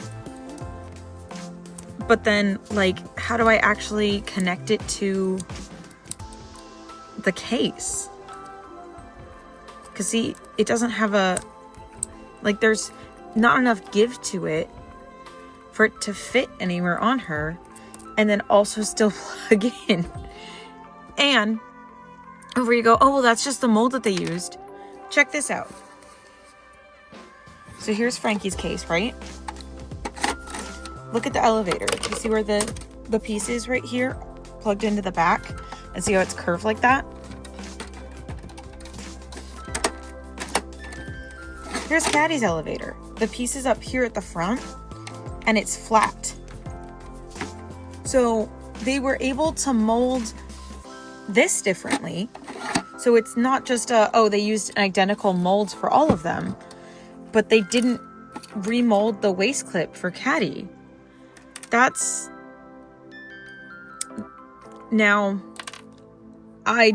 But then, like, how do I actually connect it to the case? Because, see, it doesn't have a... Like, there's not enough give to it for it to fit anywhere on her. And then also still plug in. And over you go, oh, well, that's just the mold that they used. Check this out. So here's Frankie's case, right? Look at the elevator. You see where the piece is right here? Plugged into the back? And see how it's curved like that? Here's Caddy's elevator. The piece is up here at the front and it's flat. So they were able to mold this differently. So it's not just they used identical molds for all of them, but they didn't remold the waist clip for Caddy. That's... Now, I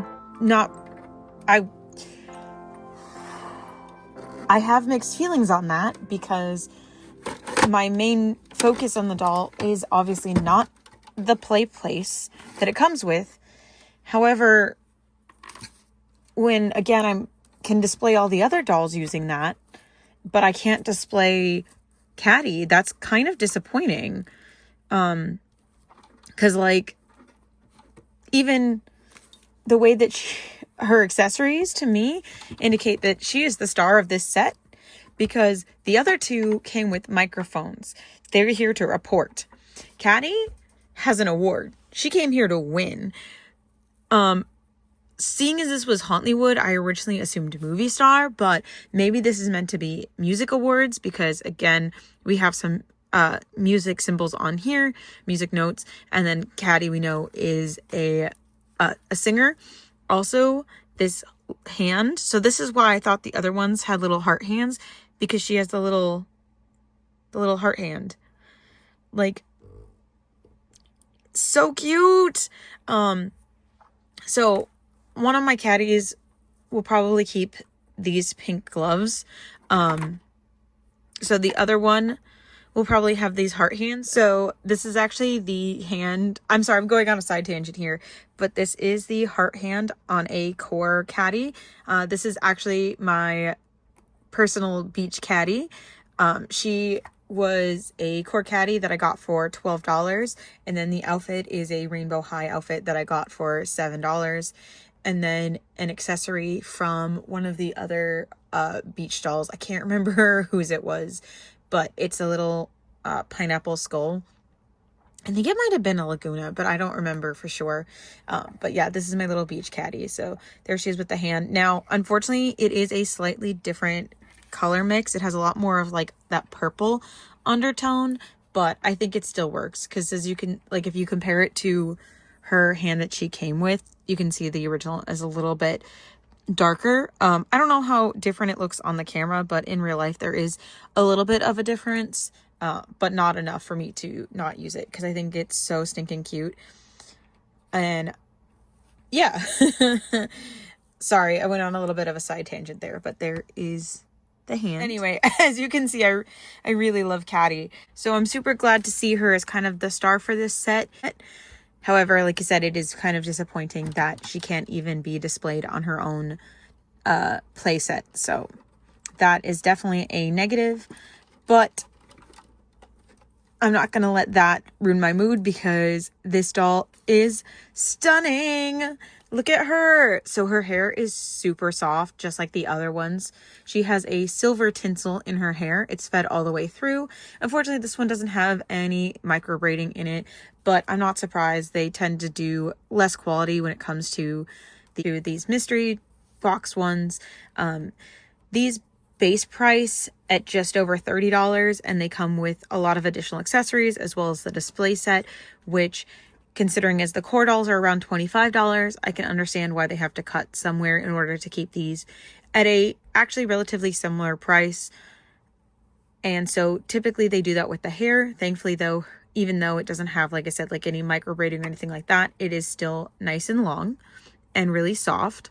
have mixed feelings on that, because my main focus on the doll is obviously not the play place that it comes with. However, when, again, I can display all the other dolls using that, but I can't display Caddy, that's kind of disappointing. Because, like, even the way that her accessories, to me, indicate that she is the star of this set, because the other two came with microphones. They're here to report. Caddy has an award. She came here to win. Seeing as this was Hollywood, I originally assumed movie star, but maybe this is meant to be music awards, because again, we have some music symbols on here, music notes, and then Caddy, we know, is a singer. Also, this hand. So this is why I thought the other ones had little heart hands, because she has the little heart hand. Like, so cute. So one of my caddies will probably keep these pink gloves. So the other one will probably have these heart hands. So this is actually the hand. I'm sorry, I'm going on a side tangent here, but this is the heart hand on a core caddy. This is actually my personal beach caddy. She was a core caddy that I got for $12, and then the outfit is a rainbow high outfit that I got for $7, and then an accessory from one of the other beach dolls. I can't remember whose it was, but it's a little pineapple skull. I think it might have been a Laguna, but I don't remember for sure. But yeah, this is my little beach caddy. So there she is with the hand. Now, unfortunately, it is a slightly different color mix. It has a lot more of like that purple undertone, but I think it still works, because as you can, like, if you compare it to her hand that she came with, you can see the original is a little bit darker. I don't know how different it looks on the camera, but in real life there is a little bit of a difference, but not enough for me to not use it, because I think it's so stinking cute. And yeah, sorry, I went on a little bit of a side tangent there, but there is the hand. Anyway, as you can see, I really love Caddy, so I'm super glad to see her as kind of the star for this set. However, like I said, it is kind of disappointing that she can't even be displayed on her own play set. So that is definitely a negative, but I'm not going to let that ruin my mood, because this doll is stunning. Look at her. So her hair is super soft, just like the other ones. She has a silver tinsel in her hair. It's fed all the way through. Unfortunately, this one doesn't have any micro braiding in it, but I'm not surprised. They tend to do less quality when it comes to these mystery box ones. These base price at just over $30, and they come with a lot of additional accessories as well as the display set, which, considering as the core dolls are around $25, I can understand why they have to cut somewhere in order to keep these at a actually relatively similar price. And so typically they do that with the hair. Thankfully though, even though it doesn't have, like I said, like any micro braiding or anything like that, it is still nice and long and really soft.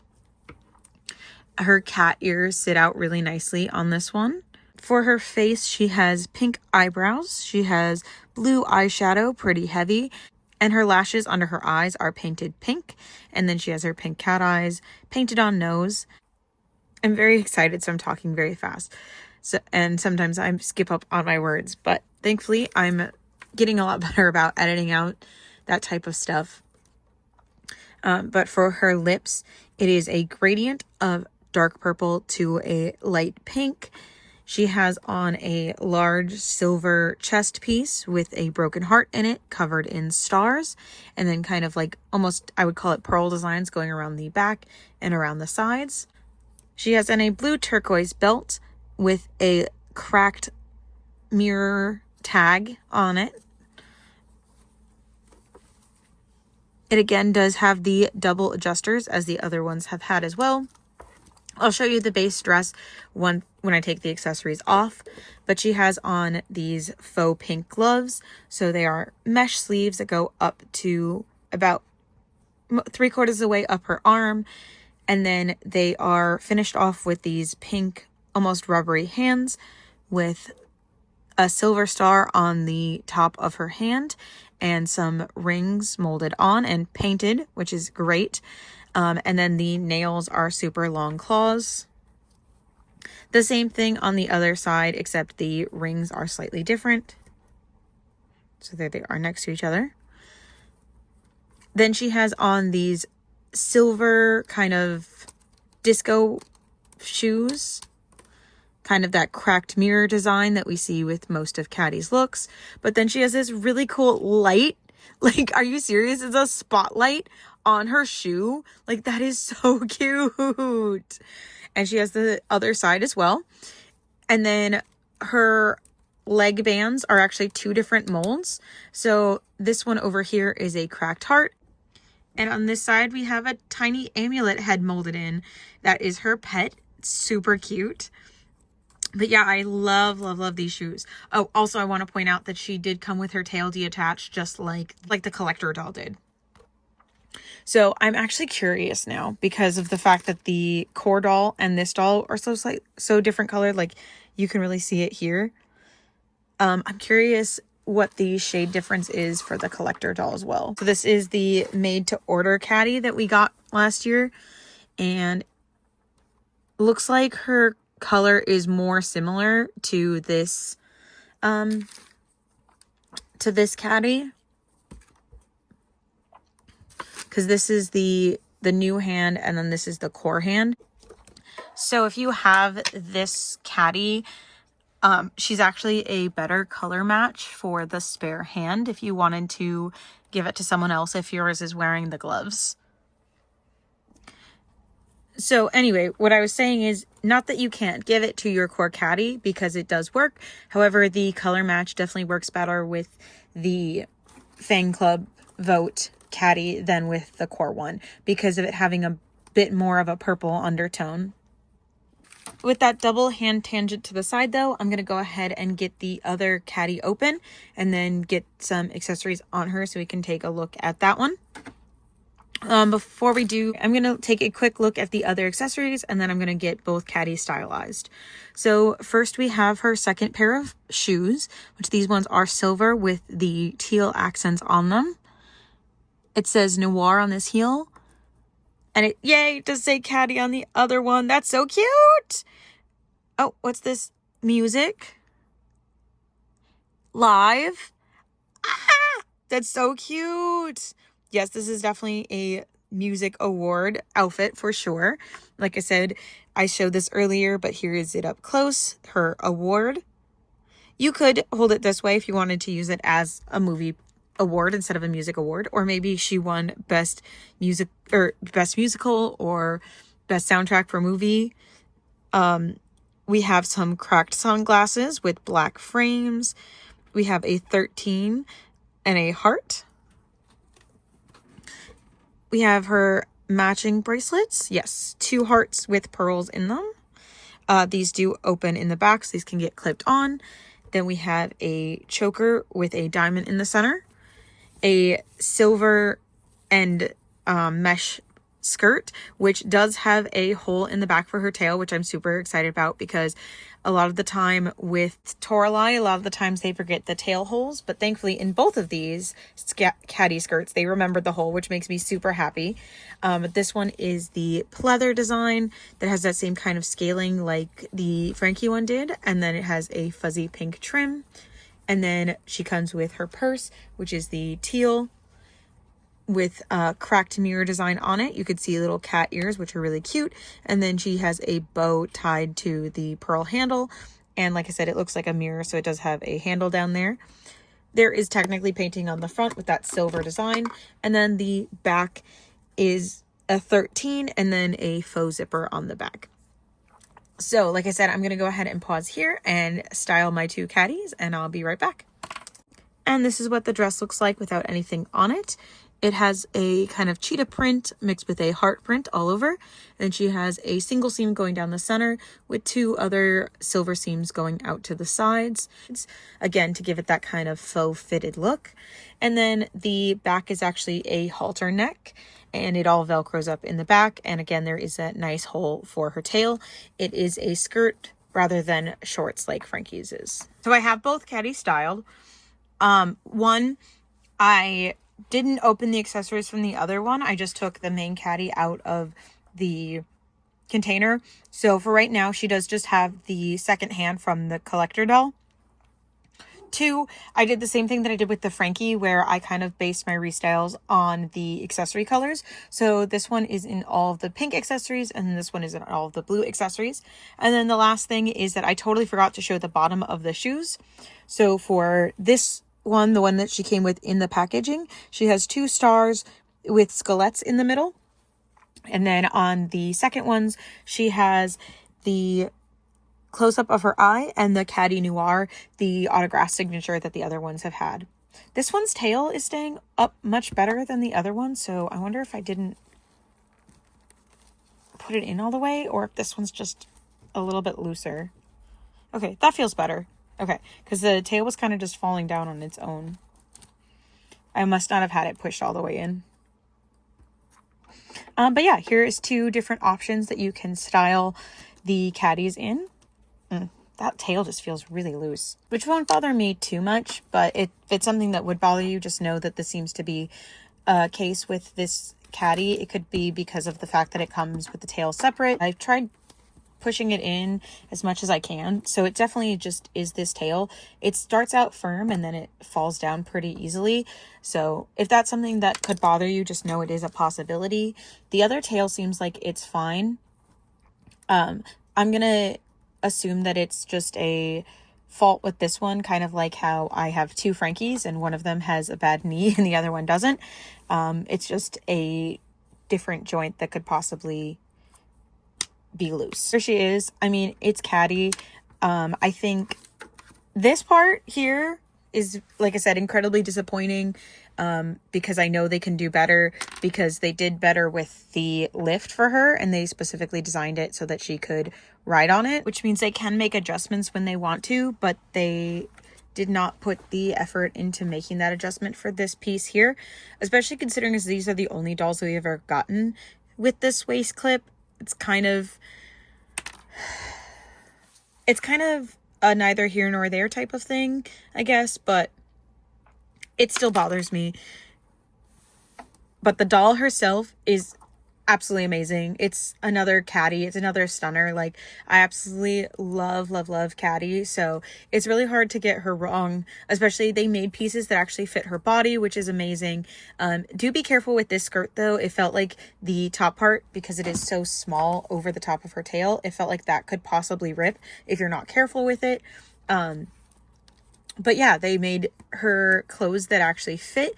Her cat ears sit out really nicely on this one. For her face, she has pink eyebrows. She has blue eyeshadow, pretty heavy. And her lashes under her eyes are painted pink. And then she has her pink cat eyes painted on nose. I'm very excited, so I'm talking very fast. And sometimes I skip up on my words. But thankfully, I'm getting a lot better about editing out that type of stuff. But for her lips, it is a gradient of dark purple to a light pink. She has on a large silver chest piece with a broken heart in it, covered in stars, and then kind of like almost, I would call it pearl designs going around the back and around the sides. She has on a blue turquoise belt with a cracked mirror tag on it. It again does have the double adjusters as the other ones have had as well. I'll show you the base dress when I take the accessories off, but she has on these faux pink gloves. So they are mesh sleeves that go up to about 3/4 of the way up her arm. And then they are finished off with these pink, almost rubbery hands with a silver star on the top of her hand and some rings molded on and painted, which is great. And then the nails are super long claws. The same thing on the other side, except the rings are slightly different. So there they are next to each other. Then she has on these silver kind of disco shoes, kind of that cracked mirror design that we see with most of Caddy's looks. But then she has this really cool light. Like, are you serious? It's a spotlight on her shoe. Like, that is so cute. And she has the other side as well. And then her leg bands are actually 2 different molds. So this one over here is a cracked heart. And on this side, we have a tiny amulet head molded in. That is her pet. It's super cute. But yeah, I love these shoes. Oh, also I want to point out that she did come with her tail detached, just like the collector doll did. So I'm actually curious now because of the fact that the core doll and this doll are so different colored. Like, you can really see it here. I'm curious what the shade difference is for the collector doll as well. So this is the made to order Caddy that we got last year, and looks like her color is more similar to this Caddy, because this is the new hand and then this is the core hand. So if you have this Caddy, she's actually a better color match for the spare hand if you wanted to give it to someone else if yours is wearing the gloves. So anyway, what I was saying is, not that you can't give it to your core Caddy, because it does work. However, the color match definitely works better with the Fan Club Vote Caddy than with the core one, because of it having a bit more of a purple undertone. With that double hand tangent to the side though, I'm going to go ahead and get the other Caddy open and then get some accessories on her so we can take a look at that one. Before we do, I'm going to take a quick look at the other accessories, and then I'm going to get both Caddies stylized. So first we have her second pair of shoes, which these ones are silver with the teal accents on them. It says Noir on this heel, and it does say Caddy on the other one. That's so cute. Oh, what's this? Music. Live. Ah, that's so cute. Yes, this is definitely a music award outfit for sure. Like I said, I showed this earlier, but here is it up close, her award. You could hold it this way if you wanted to use it as a movie award instead of a music award, or maybe she won best music or best musical or best soundtrack for movie. We have some cracked sunglasses with black frames. We have a 13 and a heart. We have her matching bracelets. Yes, 2 hearts with pearls in them. These do open in the back, so these can get clipped on. Then we have a choker with a diamond in the center. A silver and mesh skirt, which does have a hole in the back for her tail, which I'm super excited about, because a lot of the time with Toralei, a lot of the times they forget the tail holes, but thankfully in both of these Caddy skirts, they remembered the hole, which makes me super happy. But this one is the pleather design that has that same kind of scaling like the Frankie one did, and then it has a fuzzy pink trim. And then she comes with her purse, which is the teal with a cracked mirror design on it. You could see little cat ears, which are really cute. And then she has a bow tied to the pearl handle. And like I said, it looks like a mirror, so it does have a handle down there. There is technically painting on the front with that silver design. And then the back is a 13 and then a faux zipper on the back. So like I said, I'm going to go ahead and pause here and style my 2 caddies, and I'll be right back. And this is what the dress looks like without anything on it. It has a kind of cheetah print mixed with a heart print all over. And she has a single seam going down the center with 2 other silver seams going out to the sides. Again, to give it that kind of faux fitted look. And then the back is actually a halter neck, and it all velcros up in the back. And again, there is a nice hole for her tail. It is a skirt rather than shorts like Frankie's is. So I have both caddies styled. One, I didn't open the accessories from the other one. I just took the main caddy out of the container. So for right now, she does just have the second hand from the collector doll. 2, I did the same thing that I did with the Frankie, where I kind of based my restyles on the accessory colors. So this one is in all of the pink accessories, and this one is in all of the blue accessories. And then the last thing is that I totally forgot to show the bottom of the shoes. So for this one, the one that she came with in the packaging, she has 2 stars with skullets in the middle. And then on the second ones, she has the close-up of her eye and the Caddy Noir, the autograph signature that the other ones have had. This one's tail is staying up much better than the other one, so I wonder if I didn't put it in all the way, or if this one's just a little bit looser. Okay, that feels better. Okay, because the tail was kind of just falling down on its own. I must not have had it pushed all the way in. But yeah, here's 2 different options that you can style the caddies in. That tail just feels really loose, which won't bother me too much, but if it's something that would bother you, just know that this seems to be a case with this caddy. It could be because of the fact that it comes with the tail separate. I've tried pushing it in as much as I can, so it definitely just is this tail. It starts out firm and then it falls down pretty easily. So if that's something that could bother you, just know it is a possibility. The other tail seems like it's fine. I'm gonna assume that it's just a fault with this one, kind of like how I have 2 Frankies and one of them has a bad knee and the other one doesn't. It's just a different joint that could possibly be loose. There she is. I mean, it's caddy. I think this part here is, like I said, incredibly disappointing, because I know they can do better, because they did better with the lift for her and they specifically designed it so that she could ride on it, which means they can make adjustments when they want to, but they did not put the effort into making that adjustment for this piece here, especially considering as these are the only dolls we've ever gotten with this waist clip. It's kind of a neither here nor there type of thing, I guess, but it still bothers me. But the doll herself is absolutely amazing. It's another caddy. It's another stunner. Like, I absolutely love caddy. So it's really hard to get her wrong, especially they made pieces that actually fit her body, which is amazing. Do be careful with this skirt though. It felt like the top part, because it is so small over the top of her tail, it felt like that could possibly rip if you're not careful with it. But yeah, they made her clothes that actually fit,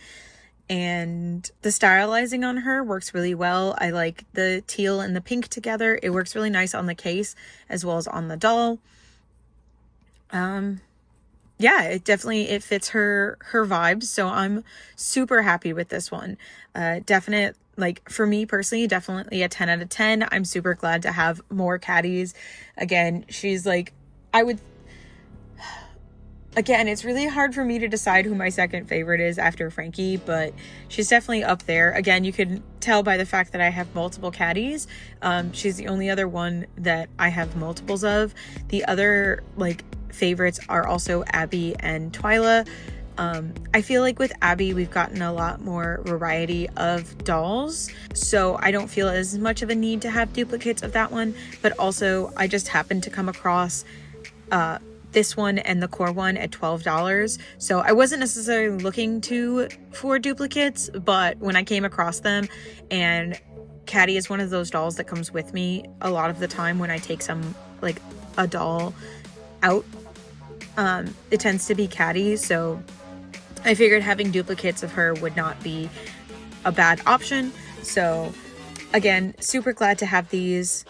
and the stylizing on her works really well. I like the teal and the pink together. It works really nice on the case as well as on the doll. Yeah, it fits her vibes, so I'm super happy with this one. Definite, like, for me personally, definitely a 10 out of 10. I'm super glad to have more caddies. Again, she's like, again, it's really hard for me to decide who my second favorite is after Frankie, but she's definitely up there. Again, you can tell by the fact that I have multiple caddies. She's the only other one that I have multiples of. The other, like, favorites are also Abby and Twyla. I feel like with Abby, we've gotten a lot more variety of dolls, so I don't feel as much of a need to have duplicates of that one, but also I just happened to come across this one and the core one at $12. So I wasn't necessarily looking for duplicates, but when I came across them, and Caddy is one of those dolls that comes with me a lot of the time when I take a doll out, it tends to be Caddy. So I figured having duplicates of her would not be a bad option. So again, super glad to have these.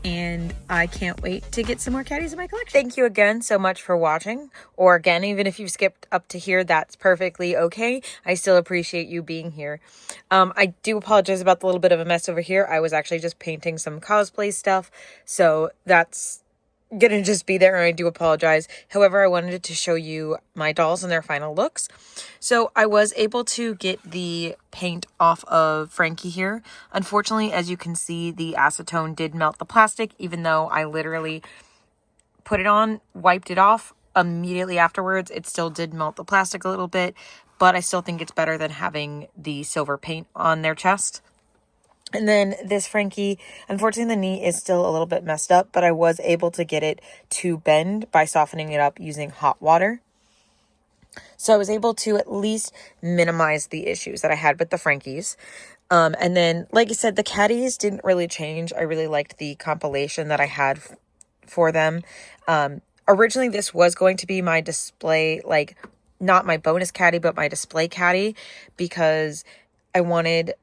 and I can't wait to get some more caddies in my collection. Thank you again so much for watching. Or again, even if you've skipped up to here, that's perfectly okay. I still appreciate you being here. I do apologize about the little bit of a mess over here. I was actually just painting some cosplay stuff, so that's gonna just be there, and I do apologize. However, I wanted to show you my dolls and their final looks. So I was able to get the paint off of Frankie here. Unfortunately, as you can see, the acetone did melt the plastic, even though I literally put it on, wiped it off immediately afterwards. It still did melt the plastic a little bit, but I still think it's better than having the silver paint on their chest. And then this Frankie, unfortunately the knee is still a little bit messed up, but I was able to get it to bend by softening it up using hot water. So I was able to at least minimize the issues that I had with the Frankies. And then, like I said, the caddies didn't really change. I really liked the compilation that I had for them. Originally, this was going to be my display, like, not my bonus caddy, but my display caddy, because I wanted...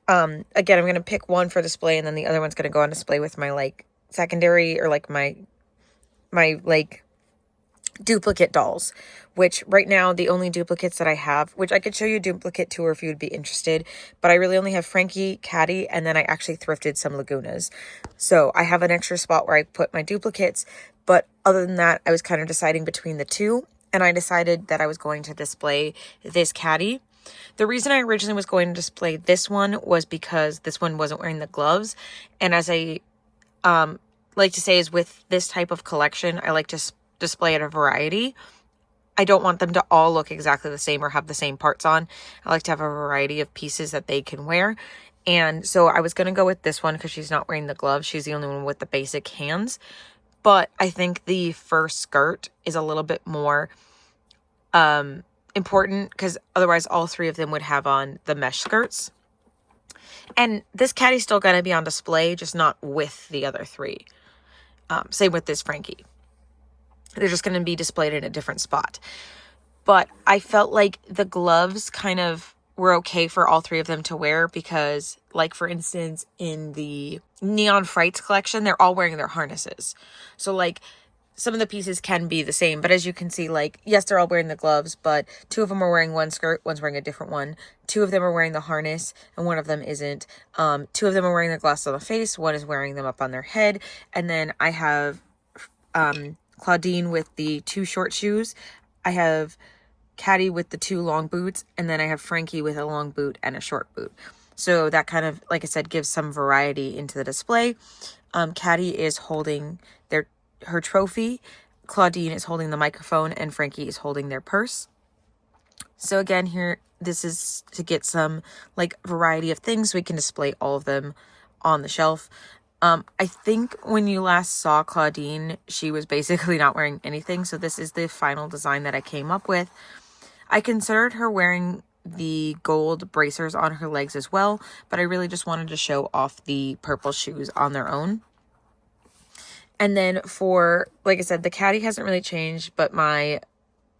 again, I'm going to pick one for display, and then the other one's going to go on display with my, like, secondary, or, like, my like, duplicate dolls, which right now, the only duplicates that I have, which I could show you a duplicate tour if you would be interested, but I really only have Frankie, Caddy, and then I actually thrifted some Lagunas. So I have an extra spot where I put my duplicates, but other than that, I was kind of deciding between the two, and I decided that I was going to display this Caddy. The reason I originally was going to display this one was because this one wasn't wearing the gloves. And as I like to say, is with this type of collection, I like to display it a variety. I don't want them to all look exactly the same or have the same parts on. I like to have a variety of pieces that they can wear. And so I was going to go with this one because she's not wearing the gloves. She's the only one with the basic hands. But I think the first skirt is a little bit more important, because otherwise all three of them would have on the mesh skirts. And this Caddy's still going to be on display, just not with the other three. Same with this Frankie. They're just going to be displayed in a different spot. But I felt like the gloves kind of were okay for all three of them to wear, because, like, for instance, in the Neon Frights collection, they're all wearing their harnesses. So, like, some of the pieces can be the same, but as you can see, like, yes, they're all wearing the gloves, but two of them are wearing one skirt, one's wearing a different one. Two of them are wearing the harness, and one of them isn't. Two of them are wearing the glasses on the face, one is wearing them up on their head, and then I have Claudine with the two short shoes. I have Caddy with the two long boots, and then I have Frankie with a long boot and a short boot. So that kind of, like I said, gives some variety into the display. Caddy is holding her trophy, Claudine is holding the microphone, and Frankie is holding their purse. So again, here, this is to get some, like, variety of things so we can display all of them on the shelf. I think when you last saw Claudine, she was basically not wearing anything, so this is the final design that I came up with. I considered her wearing the gold bracers on her legs as well, but I really just wanted to show off the purple shoes on their own. And then for, like I said, the Caddy hasn't really changed, but my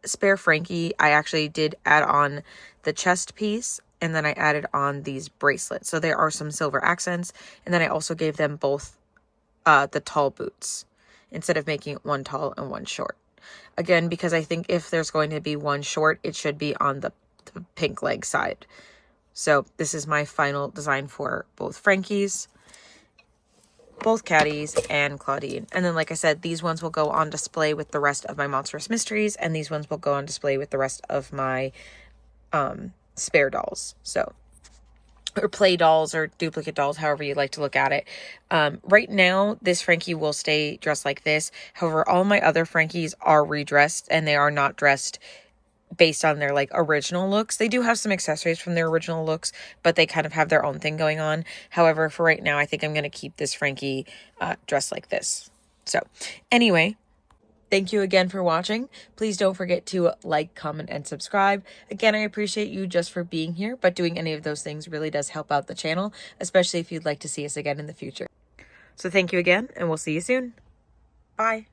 spare Frankie, I actually did add on the chest piece, and then I added on these bracelets. So there are some silver accents, and then I also gave them both the tall boots, instead of making it one tall and one short. Again, because I think if there's going to be one short, it should be on the pink leg side. So this is my final design for both Frankies, both Caddies, and Claudine. And then, like I said, these ones will go on display with the rest of my Monstrous Mysteries, and these ones will go on display with the rest of my spare dolls. So, or play dolls or duplicate dolls, however you like to look at it. Right now, this Frankie will stay dressed like this. However, all my other Frankies are redressed, and they are not dressed based on their, like, original looks. They do have some accessories from their original looks, but they kind of have their own thing going on. However, for right now, I think I'm going to keep this Frankie dressed like this. So anyway, thank you again for watching. Please don't forget to like, comment, and subscribe. Again, I appreciate you just for being here, but doing any of those things really does help out the channel, especially if you'd like to see us again in the future. So thank you again, and we'll see you soon. Bye.